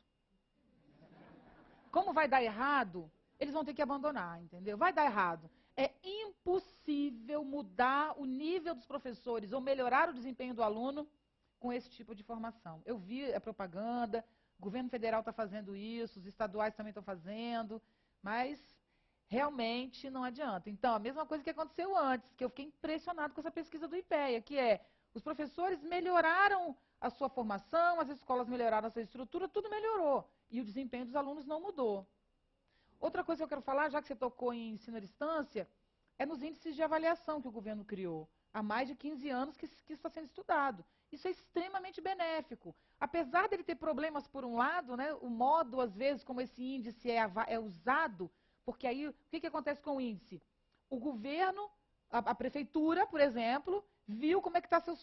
B: Como vai dar errado, eles vão ter que abandonar, entendeu? Vai dar errado. É impossível mudar o nível dos professores ou melhorar o desempenho do aluno com esse tipo de formação. Eu vi a propaganda, o governo federal está fazendo isso, os estaduais também estão fazendo, mas realmente não adianta. Então, a mesma coisa que aconteceu antes, que eu fiquei impressionado com essa pesquisa do IPEA, que é, os professores melhoraram a sua formação, as escolas melhoraram a sua estrutura, tudo melhorou. E o desempenho dos alunos não mudou. Outra coisa que eu quero falar, já que você tocou em ensino à distância, é nos índices de avaliação que o governo criou. Há mais de 15 anos que está sendo estudado. Isso é extremamente benéfico. Apesar dele ter problemas por um lado, né, o modo, às vezes, como esse índice é usado, porque aí, o que acontece com o índice? O governo, a prefeitura, por exemplo, viu como é que estão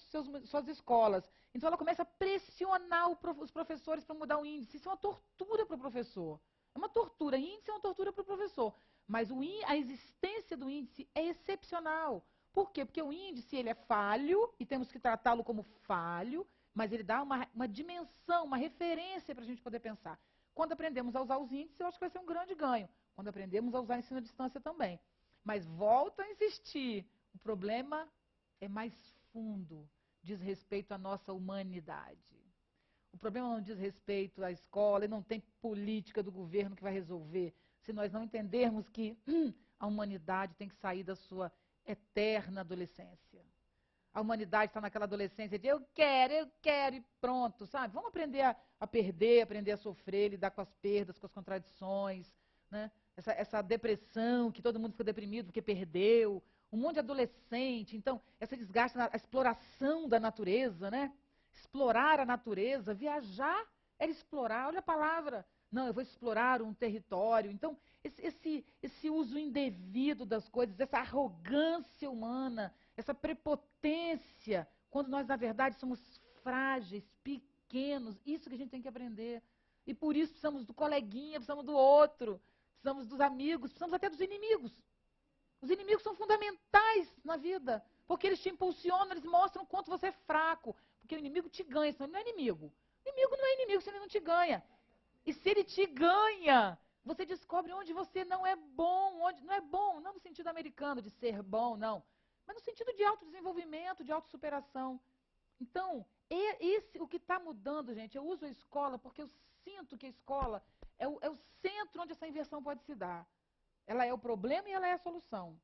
B: suas escolas. Então, ela começa a pressionar os professores para mudar o índice. Isso é uma tortura para o professor. É uma tortura. Índice é uma tortura para o professor. Mas a existência do índice é excepcional. Por quê? Porque o índice ele é falho, e temos que tratá-lo como falho, mas ele dá uma dimensão, uma referência para a gente poder pensar. Quando aprendemos a usar os índices, eu acho que vai ser um grande ganho. Quando aprendemos a usar ensino à distância também. Mas volto a insistir, o problema é mais fundo, diz respeito à nossa humanidade. O problema não diz respeito à escola, e não tem política do governo que vai resolver. Se nós não entendermos que a humanidade tem que sair da sua eterna adolescência. A humanidade está naquela adolescência de eu quero e pronto, sabe? Vamos aprender a perder, aprender a sofrer, lidar com as perdas, com as contradições, né? Essa depressão, que todo mundo fica deprimido porque perdeu, um monte de adolescente. Então, essa desgaste, a exploração da natureza, né? Explorar a natureza, viajar é explorar, olha a palavra. Não, eu vou explorar um território. Então, esse uso indevido das coisas, essa arrogância humana, essa prepotência, quando nós, na verdade, somos frágeis, pequenos, isso que a gente tem que aprender. E por isso precisamos do coleguinha, precisamos do outro, precisamos dos amigos, precisamos até dos inimigos. Os inimigos são fundamentais na vida, porque eles te impulsionam, eles mostram o quanto você é fraco. Porque o inimigo te ganha, senão ele não é inimigo. O inimigo não é inimigo se ele não te ganha. E se ele te ganha, você descobre onde você não é bom, onde não é bom, não no sentido americano de ser bom, não, mas no sentido de autodesenvolvimento, de autossuperação. Então, o que está mudando, gente, eu uso a escola porque eu sinto que a escola é o centro onde essa inversão pode se dar. Ela é o problema e ela é a solução.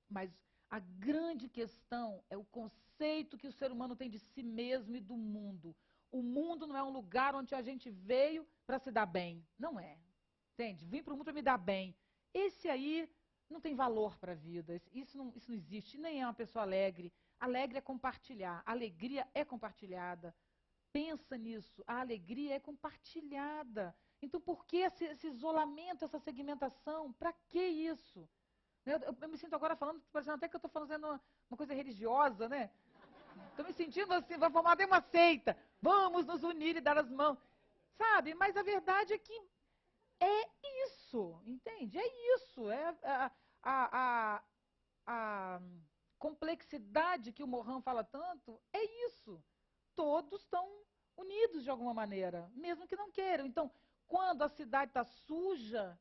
B: Mas a grande questão é o conceito que o ser humano tem de si mesmo e do mundo. O mundo não é um lugar onde a gente veio para se dar bem. Não é. Entende? Vim para o mundo para me dar bem. Esse aí não tem valor para a vida. Isso não existe. Nem é uma pessoa alegre. Alegre é compartilhar. A alegria é compartilhada. Pensa nisso. A alegria é compartilhada. Então, por que esse isolamento, essa segmentação? Para que isso? Eu me sinto agora falando, parecendo até que eu estou fazendo uma coisa religiosa, né? Estou me sentindo assim, vai formar até uma seita. Vamos nos unir e dar as mãos. sabe? Mas a verdade é que é isso, entende? É isso. É a complexidade que o Morin fala tanto, é isso. Todos estão unidos de alguma maneira, mesmo que não queiram. Então, quando a cidade está suja,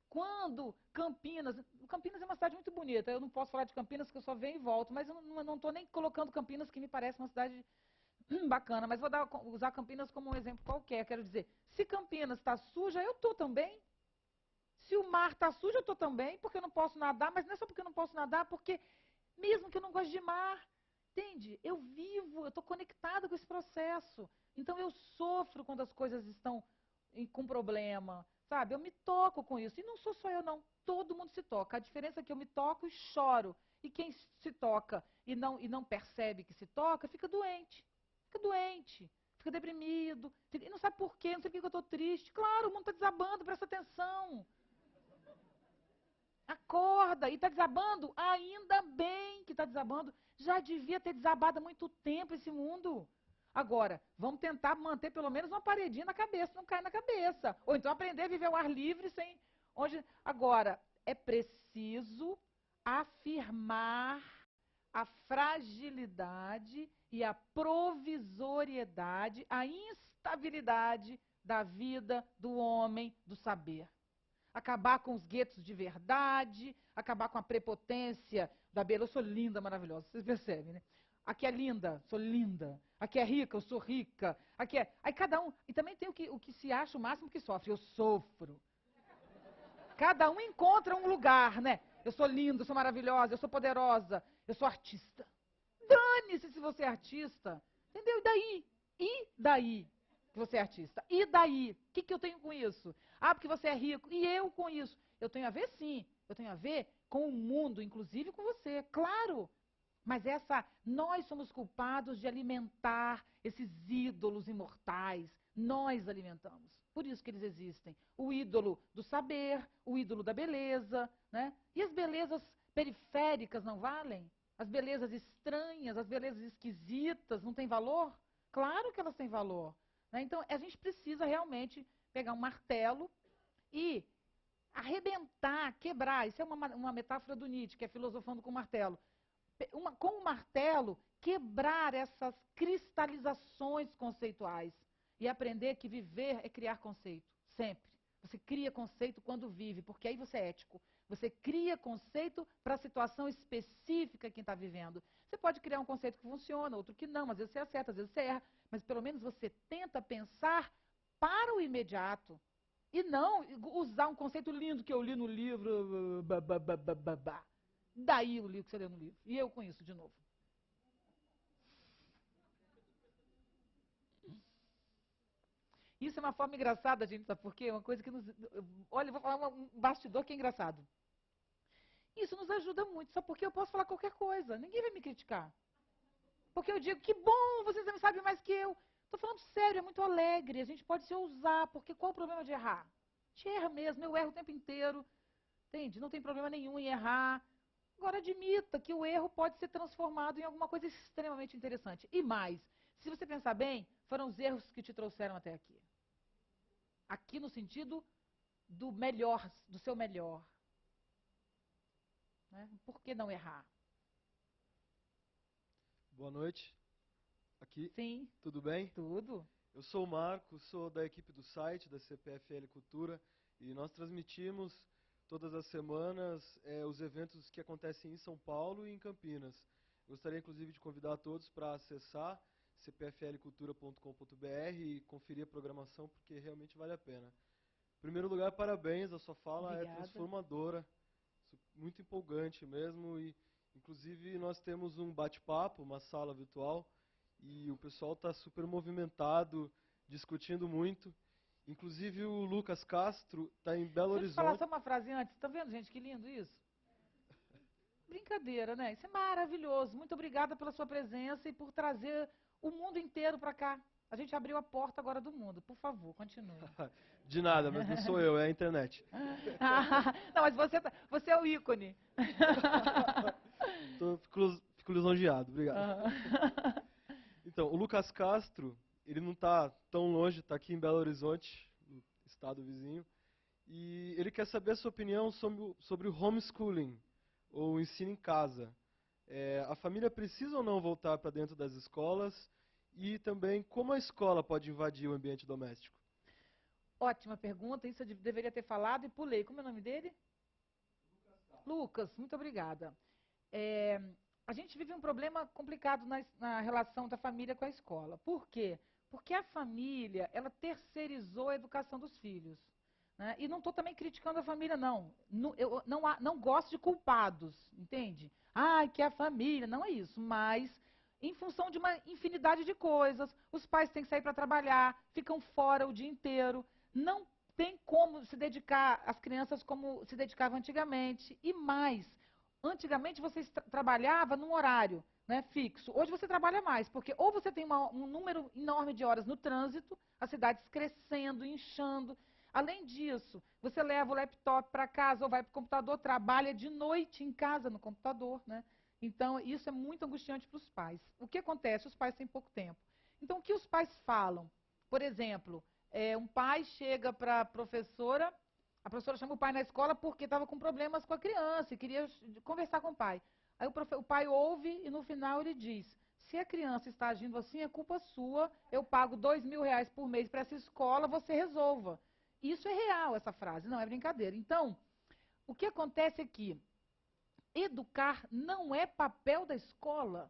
B: quando Campinas é uma cidade muito bonita, eu não posso falar de Campinas porque eu só venho e volto, mas eu não estou nem colocando Campinas, que me parece uma cidade bacana, mas vou usar Campinas como um exemplo qualquer. Quero dizer, se Campinas está suja, eu estou também. Se o mar está sujo, eu estou também, porque eu não posso nadar, mas não é só porque eu não posso nadar, porque mesmo que eu não goste de mar, entende? Eu vivo, eu estou conectada com esse processo. Então eu sofro quando as coisas estão com problema, sabe? Eu me toco com isso. E não sou só eu, não. Todo mundo se toca. A diferença é que eu me toco e choro. E quem se toca e não percebe que se toca, fica doente. Fica doente. Fica deprimido. E não sabe por quê, não sei por que eu estou triste. Claro, o mundo está desabando, presta atenção. Acorda, e está desabando? Ainda bem que está desabando. Já devia ter desabado há muito tempo esse mundo. Agora, vamos tentar manter pelo menos uma paredinha na cabeça, não cair na cabeça. Ou então aprender a viver ao ar livre sem... Agora, é preciso afirmar a fragilidade e a provisoriedade, a instabilidade da vida do homem do saber. Acabar com os guetos de verdade, acabar com a prepotência da beleza. Eu sou linda, maravilhosa, vocês percebem, né? Aqui é linda, sou linda. Aqui é rica, eu sou rica. Aqui é... Aí cada um... E também tem o que se acha o máximo que sofre. Eu sofro. Cada um encontra um lugar, né? Eu sou linda, eu sou maravilhosa, eu sou poderosa, eu sou artista. Dane-se se você é artista. Entendeu? E daí? E daí? Que você é artista. E daí? O que eu tenho com isso? Ah, porque você é rico. E eu com isso? Eu tenho a ver, sim. Eu tenho a ver com o mundo, inclusive com você. Claro. Mas nós somos culpados de alimentar esses ídolos imortais. Nós alimentamos. Por isso que eles existem. O ídolo do saber, o ídolo da beleza, né? E as belezas periféricas não valem? As belezas estranhas, as belezas esquisitas, não têm valor? Claro que elas têm valor. Né? Então, a gente precisa realmente pegar um martelo e arrebentar, quebrar. Isso é uma metáfora do Nietzsche, que é filosofando com o martelo. Com o martelo, quebrar essas cristalizações conceituais e aprender que viver é criar conceito, sempre. Você cria conceito quando vive, porque aí você é ético. Você cria conceito para a situação específica que está vivendo. Você pode criar um conceito que funciona, outro que não. Às vezes você acerta, às vezes você erra. Mas pelo menos você tenta pensar para o imediato. E não usar um conceito lindo que eu li no livro. Daí o livro que você leu no livro. E eu com isso de novo. Isso é uma forma engraçada, gente, sabe por quê? Uma coisa que nos... Olha, eu vou falar um bastidor que é engraçado. Isso nos ajuda muito, só porque eu posso falar qualquer coisa. Ninguém vai me criticar. Porque eu digo, que bom, vocês não sabem mais que eu. Estou falando sério, é muito alegre. A gente pode se ousar, porque qual o problema de errar? A gente erra mesmo, eu erro o tempo inteiro. Entende? Não tem problema nenhum em errar. Agora, admita que o erro pode ser transformado em alguma coisa extremamente interessante. E mais, se você pensar bem, foram os erros que te trouxeram até aqui. Aqui no sentido do melhor, do seu melhor. Né? Por que não errar?
F: Boa noite. Aqui.
B: Sim.
F: Tudo bem?
B: Tudo.
F: Eu sou o Marco, sou da equipe do site da CPFL Cultura e nós transmitimos todas as semanas os eventos que acontecem em São Paulo e em Campinas. Gostaria inclusive de convidar todos para acessar cpflcultura.com.br e conferir a programação porque realmente vale a pena. Em primeiro lugar, parabéns, a sua fala
B: Obrigada.
F: é transformadora, muito empolgante mesmo e inclusive nós temos um bate-papo, uma sala virtual e o pessoal está super movimentado, discutindo muito. Inclusive o Lucas Castro está em Belo
B: Deixa eu falar
F: Horizonte.
B: só uma frase antes. Tá vendo, gente, que lindo isso? Brincadeira, né? Isso é maravilhoso. Muito obrigada pela sua presença e por trazer o mundo inteiro para cá. A gente abriu a porta agora do mundo. Por favor, continue.
F: De nada, mas não sou eu, é a internet.
B: Não, mas você é o ícone.
F: Fico lisonjeado, obrigado. Então, o Lucas Castro, ele não está tão longe, está aqui em Belo Horizonte, no estado vizinho, e ele quer saber a sua opinião sobre o homeschooling, ou o ensino em casa. A família precisa ou não voltar para dentro das escolas, e também como a escola pode invadir o ambiente doméstico?
B: Ótima pergunta, isso eu deveria ter falado e pulei. Como é o nome dele? Lucas, muito obrigada. A gente vive um problema complicado na relação da família com a escola. Por quê? Porque a família, ela terceirizou a educação dos filhos. Né? E não estou também criticando a família, não. Eu não gosto de culpados, entende? Ai, que a família, não é isso. Mas, em função de uma infinidade de coisas, os pais têm que sair para trabalhar, ficam fora o dia inteiro, não tem como se dedicar às crianças como se dedicava antigamente. E mais, antigamente você trabalhava num horário, né, fixo. Hoje você trabalha mais, porque ou você tem um número enorme de horas no trânsito, as cidades crescendo, inchando. Além disso, você leva o laptop para casa ou vai para o computador, trabalha de noite em casa no computador, né? Então, isso é muito angustiante para os pais. O que acontece? Os pais têm pouco tempo. Então, o que os pais falam? Por exemplo, um pai chega para a professora chama o pai na escola porque estava com problemas com a criança e queria conversar com o pai. Aí o pai ouve e no final ele diz: se a criança está agindo assim, é culpa sua, eu pago R$ 2.000 por mês para essa escola, você resolva. Isso é real, essa frase, não é brincadeira. Então, o que acontece é que educar não é papel da escola.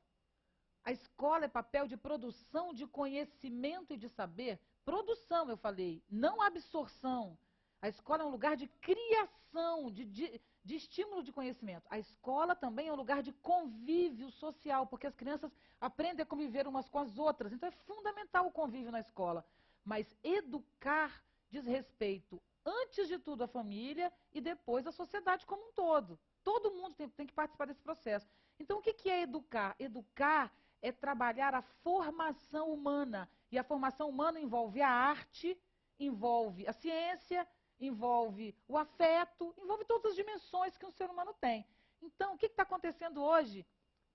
B: A escola é papel de produção de conhecimento e de saber. Produção, eu falei, não absorção. A escola é um lugar de criação, de estímulo de conhecimento. A escola também é um lugar de convívio social, porque as crianças aprendem a conviver umas com as outras. Então é fundamental o convívio na escola. Mas educar diz respeito, antes de tudo, à família e depois à sociedade como um todo. Todo mundo tem que participar desse processo. Então, o que é educar? Educar é trabalhar a formação humana. E a formação humana envolve a arte, envolve a ciência, envolve o afeto, envolve todas as dimensões que um ser humano tem. Então, o que está acontecendo hoje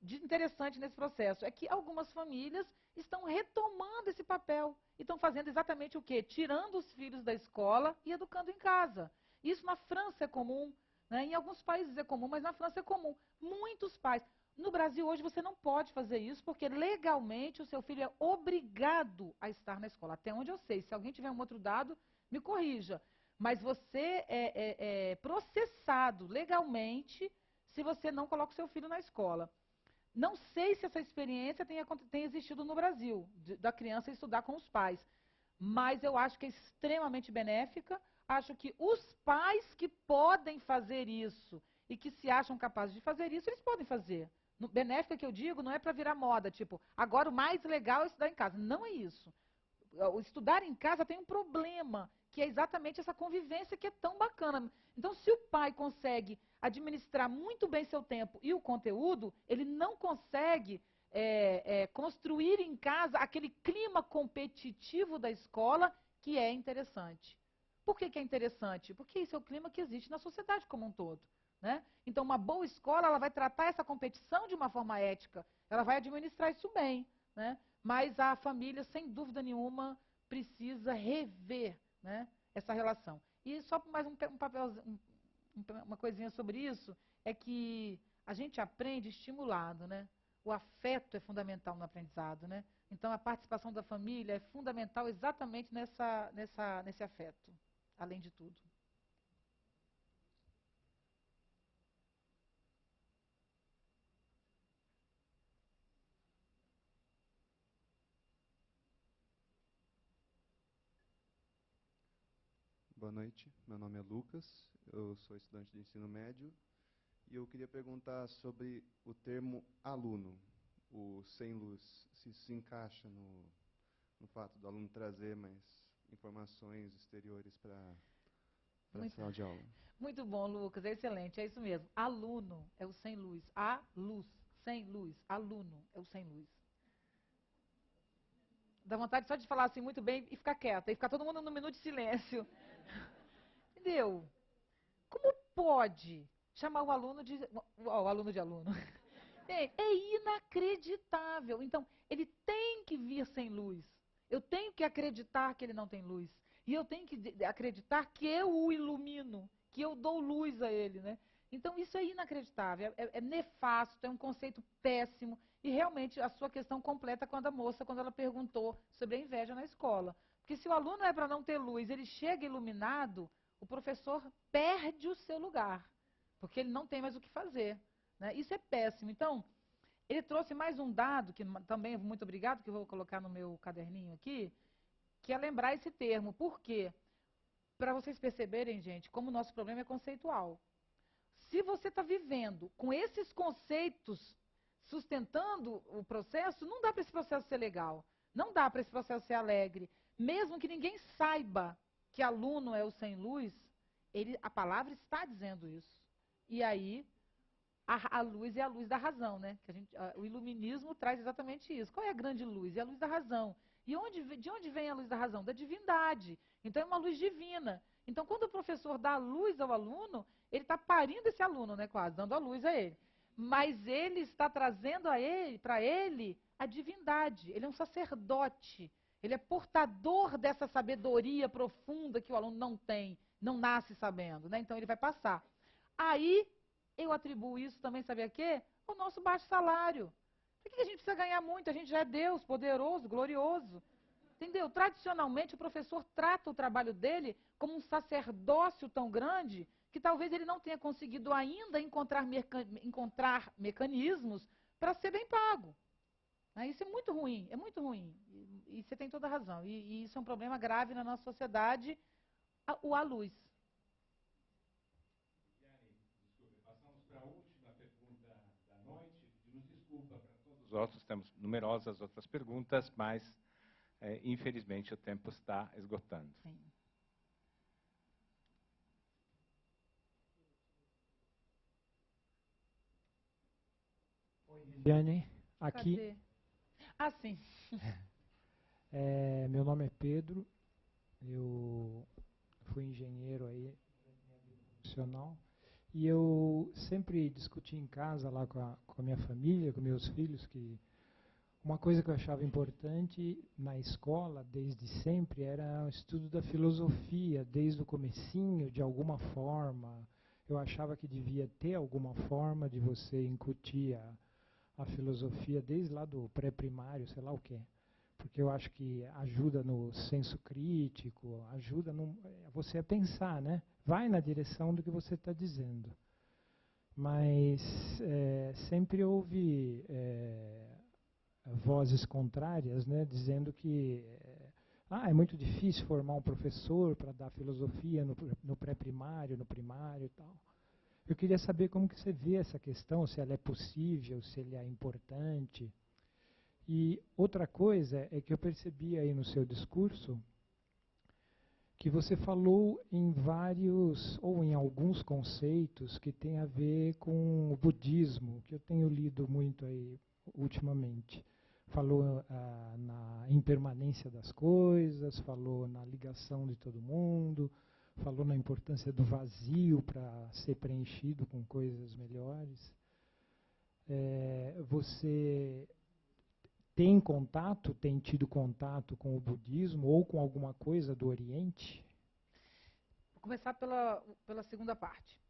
B: de interessante nesse processo? É que algumas famílias estão retomando esse papel e estão fazendo exatamente o quê? Tirando os filhos da escola e educando em casa. Isso na França é comum, né? Em alguns países é comum, mas na França é comum. Muitos pais. No Brasil, hoje, você não pode fazer isso, porque legalmente o seu filho é obrigado a estar na escola. Até onde eu sei. Se alguém tiver um outro dado, me corrija. Mas você é processado legalmente se você não coloca o seu filho na escola. Não sei se essa experiência tem existido no Brasil, da criança estudar com os pais. Mas eu acho que é extremamente benéfica. Acho que os pais que podem fazer isso e que se acham capazes de fazer isso, eles podem fazer. Benéfica que eu digo não é para virar moda, tipo, agora o mais legal é estudar em casa. Não é isso. O estudar em casa tem um problema, que é exatamente essa convivência que é tão bacana. Então, se o pai consegue administrar muito bem seu tempo e o conteúdo, ele não consegue construir em casa aquele clima competitivo da escola que é interessante. Por que é interessante? Porque isso é o clima que existe na sociedade como um todo. Né? Então, uma boa escola ela vai tratar essa competição de uma forma ética, ela vai administrar isso bem. Né? Mas a família, sem dúvida nenhuma, precisa rever, né, essa relação. E só mais uma coisinha sobre isso, é que a gente aprende estimulado, né? O afeto é fundamental no aprendizado, né? Então, a participação da família é fundamental exatamente nesse afeto, além de tudo.
G: Boa noite, meu nome é Lucas, eu sou estudante de ensino médio e eu queria perguntar sobre o termo aluno, o sem luz, se isso se encaixa no fato do aluno trazer mais informações exteriores para a sala de aula.
B: Muito bom, Lucas, é excelente, é isso mesmo. Aluno é o sem luz, a luz, sem luz, aluno é o sem luz. Dá vontade só de falar assim muito bem e ficar quieta, e ficar todo mundo num minuto de silêncio. Entendeu? Como pode chamar o aluno de aluno? É inacreditável. Então, ele tem que vir sem luz. Eu tenho que acreditar que ele não tem luz. E eu tenho que acreditar que eu o ilumino, que eu dou luz a ele, né? Então, isso é inacreditável, é nefasto, é um conceito péssimo. E, realmente, a sua questão completa quando a moça, quando ela perguntou sobre a inveja na escola. Porque se o aluno é para não ter luz, ele chega iluminado, o professor perde o seu lugar, porque ele não tem mais o que fazer, né? Isso é péssimo. Então, ele trouxe mais um dado, que também, muito obrigado, que eu vou colocar no meu caderninho aqui, que é lembrar esse termo. Por quê? Para vocês perceberem, gente, como o nosso problema é conceitual. Se você está vivendo com esses conceitos sustentando o processo, não dá para esse processo ser legal. Não dá para esse processo ser alegre. Mesmo que ninguém saiba que aluno é o sem luz, a palavra está dizendo isso. E aí, a luz é a luz da razão, né? O iluminismo traz exatamente isso. Qual é a grande luz? É a luz da razão. E de onde vem a luz da razão? Da divindade. Então, é uma luz divina. Então, quando o professor dá a luz ao aluno, ele está parindo esse aluno, né, quase, dando a luz a ele. Mas ele está trazendo para ele, a divindade. Ele é um sacerdote. Ele é portador dessa sabedoria profunda que o aluno não tem, não nasce sabendo, né? Então, ele vai passar. Aí, eu atribuo isso também, sabe a quê? Ao nosso baixo salário. Por que a gente precisa ganhar muito? A gente já é Deus, poderoso, glorioso. Entendeu? Tradicionalmente, o professor trata o trabalho dele como um sacerdócio tão grande que talvez ele não tenha conseguido ainda encontrar mecanismos para ser bem pago. Isso é muito ruim, é muito ruim. E você tem toda a razão. E isso é um problema grave na nossa sociedade, a luz.
A: Passamos para a última pergunta da noite. Pedimos desculpa para todos os outros, temos numerosas outras perguntas, mas, infelizmente, o tempo está esgotando.
B: Sim.
H: Oi, Viviane, aqui.
B: Cadê? Ah, sim.
H: Meu nome é Pedro, eu fui engenheiro aí, profissional, e eu sempre discuti em casa lá com a minha família, com meus filhos, que uma coisa que eu achava importante na escola, desde sempre, era o estudo da filosofia, desde o comecinho, de alguma forma. Eu achava que devia ter alguma forma de você incutir a filosofia desde lá do pré-primário, sei lá o quê. Porque eu acho que ajuda no senso crítico, ajuda você a pensar, né? Vai na direção do que você está dizendo. Mas sempre houve vozes contrárias, né? Dizendo que é muito difícil formar um professor para dar filosofia no pré-primário, no primário e tal. Eu queria saber como que você vê essa questão, se ela é possível, se ela é importante. E outra coisa é que eu percebi aí no seu discurso que você falou em vários, ou em alguns conceitos que tem a ver com o budismo, que eu tenho lido muito aí ultimamente. Falou na impermanência das coisas, falou na ligação de todo mundo, falou na importância do vazio para ser preenchido com coisas melhores. Você tem tido contato com o budismo ou com alguma coisa do Oriente?
B: Vou começar pela segunda parte.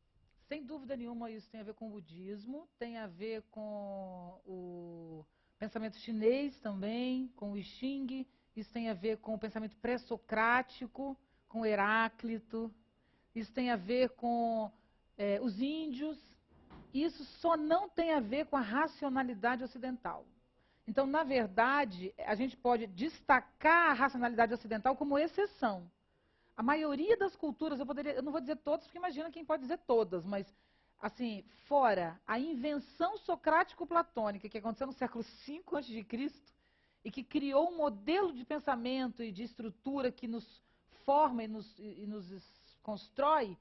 B: Sem dúvida nenhuma, isso tem a ver com o budismo, tem a ver com o pensamento chinês também, com o I Ching, isso tem a ver com o pensamento pré-socrático, com Heráclito, isso tem a ver com os índios, isso só não tem a ver com a racionalidade ocidental. Então, na verdade, a gente pode destacar a racionalidade ocidental como exceção. A maioria das culturas, eu não vou dizer todas, porque imagina quem pode dizer todas, mas, assim, fora a invenção socrático-platônica, que aconteceu no século V a.C., e que criou um modelo de pensamento e de estrutura que nos forma e nos constrói,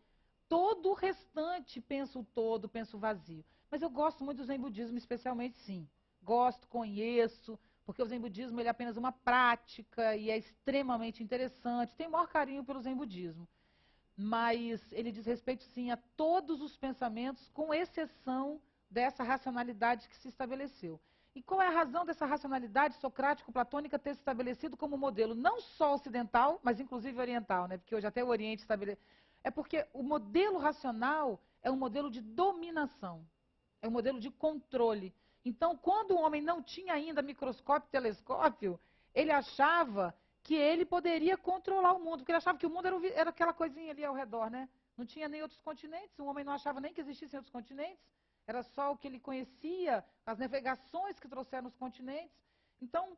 B: todo o restante pensa o todo, pensa o vazio. Mas eu gosto muito do Zen budismo, especialmente, sim. Gosto, conheço, porque o Zen budismo ele é apenas uma prática e é extremamente interessante. Tenho o maior carinho pelo Zen budismo. Mas ele diz respeito, sim, a todos os pensamentos, com exceção dessa racionalidade que se estabeleceu. E qual é a razão dessa racionalidade socrático-platônica ter se estabelecido como modelo não só ocidental, mas inclusive oriental, né? Porque hoje até o Oriente estabelece. É porque o modelo racional é um modelo de dominação, é um modelo de controle. Então, quando o homem não tinha ainda microscópio e telescópio, ele achava que ele poderia controlar o mundo, porque ele achava que o mundo era aquela coisinha ali ao redor, né? Não tinha nem outros continentes, o homem não achava nem que existissem outros continentes, era só o que ele conhecia, as navegações que trouxeram os continentes. Então,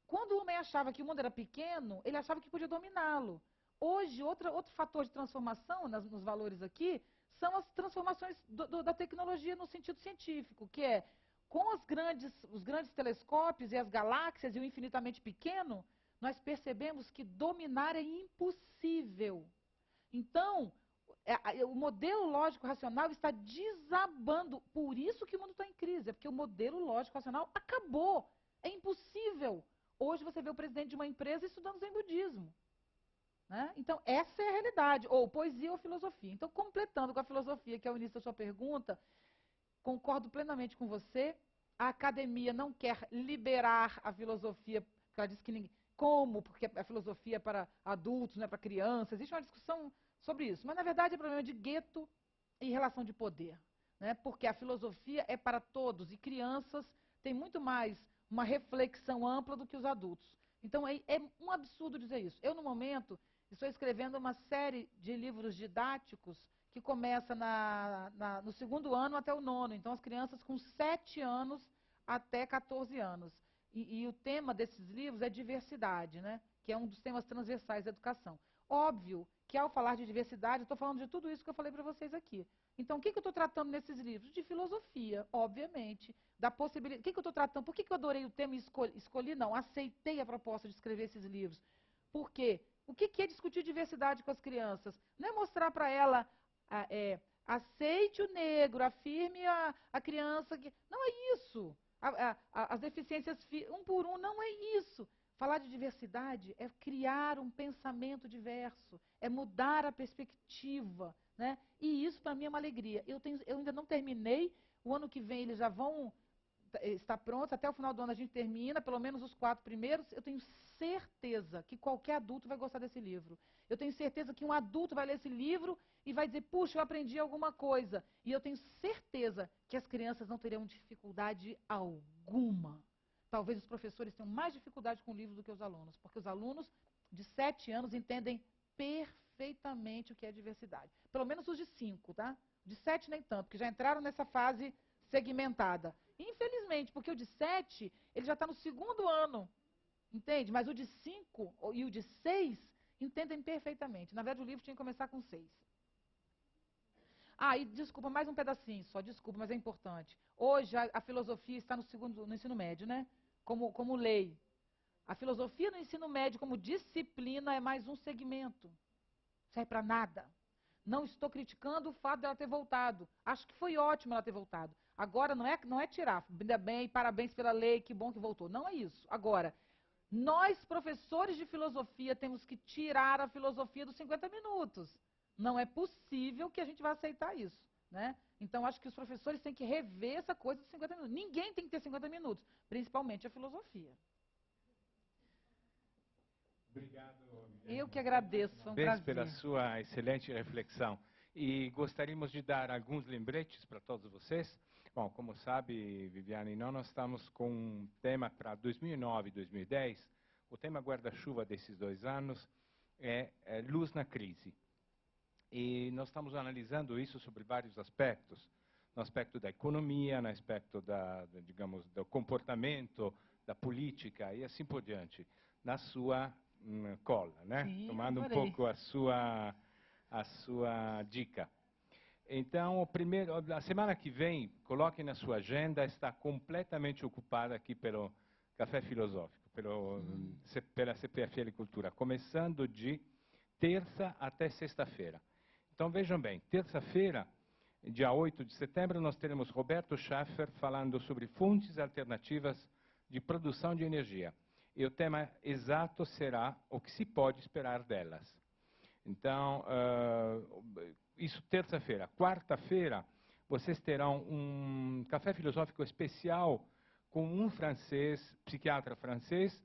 B: quando o homem achava que o mundo era pequeno, ele achava que podia dominá-lo. Hoje, outro fator de transformação nos valores aqui são as transformações da tecnologia no sentido científico, que é, com os grandes telescópios e as galáxias e o infinitamente pequeno, nós percebemos que dominar é impossível. Então, o modelo lógico-racional está desabando. Por isso que o mundo está em crise, é porque o modelo lógico-racional acabou. É impossível. Hoje você vê o presidente de uma empresa estudando zen budismo. Né? Então, essa é a realidade. Ou poesia ou filosofia. Então, completando com a filosofia, que é o início da sua pergunta, concordo plenamente com você. A academia não quer liberar a filosofia, porque ela diz que ninguém... Como? Porque a filosofia é para adultos, não é para crianças. Existe uma discussão sobre isso. Mas, na verdade, é problema de gueto e relação de poder. Né? Porque a filosofia é para todos. E crianças têm muito mais uma reflexão ampla do que os adultos. Então, é um absurdo dizer isso. Eu, no momento, estou escrevendo uma série de livros didáticos que começa no 2º ano até o 9º. Então, as crianças com 7 anos até 14 anos. E o tema desses livros é diversidade, né? Que é um dos temas transversais da educação. Óbvio que, ao falar de diversidade, eu estou falando de tudo isso que eu falei para vocês aqui. Então, o que eu estou tratando nesses livros? De filosofia, obviamente. Da possibilidade. O que eu estou tratando? Por que eu adorei o tema e escolhi? Não, aceitei a proposta de escrever esses livros. Por quê? O que é discutir diversidade com as crianças? Não é mostrar para ela, aceite o negro, afirme a criança que... Não é isso. As deficiências, um por um, não é isso. Falar de diversidade é criar um pensamento diverso, é mudar a perspectiva. Né? E isso, para mim, é uma alegria. Eu ainda não terminei, o ano que vem eles já vão estar prontos, até o final do ano a gente termina, pelo menos os 4 primeiros. Eu tenho certeza que qualquer adulto vai gostar desse livro. Eu tenho certeza que um adulto vai ler esse livro e vai dizer, puxa, eu aprendi alguma coisa. E eu tenho certeza que as crianças não terão dificuldade alguma. Talvez os professores tenham mais dificuldade com o livro do que os alunos, porque os alunos de 7 anos entendem perfeitamente o que é diversidade. Pelo menos os de 5, tá? De 7 nem tanto, porque já entraram nessa fase segmentada. Infelizmente, porque o de 7, ele já está no 2º ano, entende? Mas o de 5 e o de 6 entendem perfeitamente. Na verdade, o livro tinha que começar com 6. E desculpa, mais um pedacinho só, desculpa, mas é importante. Hoje, a filosofia está no ensino médio, né? Como lei. A filosofia no ensino médio, como disciplina, é mais um segmento. Não serve para nada. Não estou criticando o fato dela ter voltado. Acho que foi ótimo ela ter voltado. Agora, não é tirar. Ainda bem, parabéns pela lei, que bom que voltou. Não é isso. Agora, nós, professores de filosofia, temos que tirar a filosofia dos 50 minutos. Não é possível que a gente vá aceitar isso. Né? Então, acho que os professores têm que rever essa coisa dos 50 minutos. Ninguém tem que ter 50 minutos, principalmente a filosofia.
A: Obrigado.
B: Eu que agradeço, foi um prazer.
A: Pela sua excelente reflexão. E gostaríamos de dar alguns lembretes para todos vocês. Bom, como sabe, Viviane, nós estamos com um tema para 2009 e 2010. O tema guarda-chuva desses 2 anos é Luz na Crise. E nós estamos analisando isso sobre vários aspectos. No aspecto da economia, no aspecto digamos, do comportamento, da política e assim por diante. Na sua cola, né?
B: Sim,
A: tomando
B: adorei.
A: Um pouco a sua dica. Então, a semana que vem, coloque na sua agenda, está completamente ocupada aqui pelo Café Filosófico, pela CPFL Cultura, começando de terça até sexta-feira. Então, vejam bem, terça-feira, dia 8 de setembro, nós teremos Roberto Schaffer falando sobre fontes alternativas de produção de energia. E o tema exato será o que se pode esperar delas. Então, isso terça-feira. Quarta-feira, vocês terão um café filosófico especial com um francês, psiquiatra francês,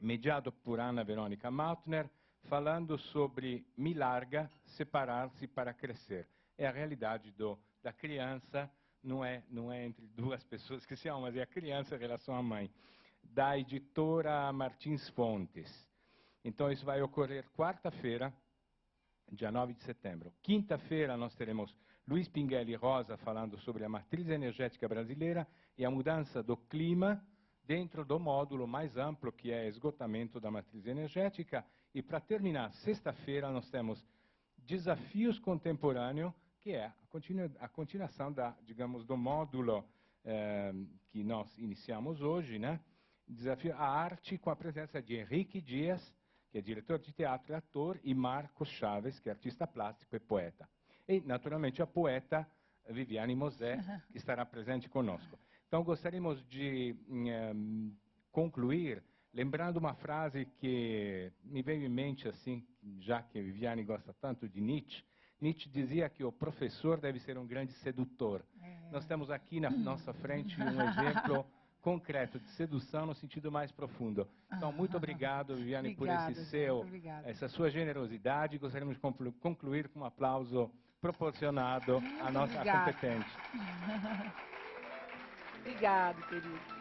A: mediado por Ana Verônica Mautner, falando sobre me larga, separar-se para crescer. É a realidade da criança, não é entre duas pessoas que se amam, mas é a criança em relação à mãe. Da editora Martins Fontes. Então, isso vai ocorrer quarta-feira, dia 9 de setembro. Quinta-feira, nós teremos Luiz Pinguelli Rosa falando sobre a matriz energética brasileira e a mudança do clima dentro do módulo mais amplo, que é esgotamento da matriz energética. E, para terminar, sexta-feira, nós temos Desafios Contemporâneos, que é a continuação digamos, do módulo que nós iniciamos hoje, né? Desafio a arte, com a presença de Henrique Dias, que é diretor de teatro e ator, e Marcos Chaves, que é artista plástico e poeta. E, naturalmente, a poeta Viviane Mosè, que estará presente conosco. Então, gostaríamos de concluir lembrando uma frase que me veio em mente, assim, já que a Viviane gosta tanto de Nietzsche. Nietzsche dizia que o professor deve ser um grande sedutor. Nós temos aqui na nossa frente um exemplo concreto de sedução no sentido mais profundo. Então, muito obrigado, Viviane, por essa sua generosidade. Gostaríamos de concluir com um aplauso proporcionado à nossa competente.
B: Obrigado, querido.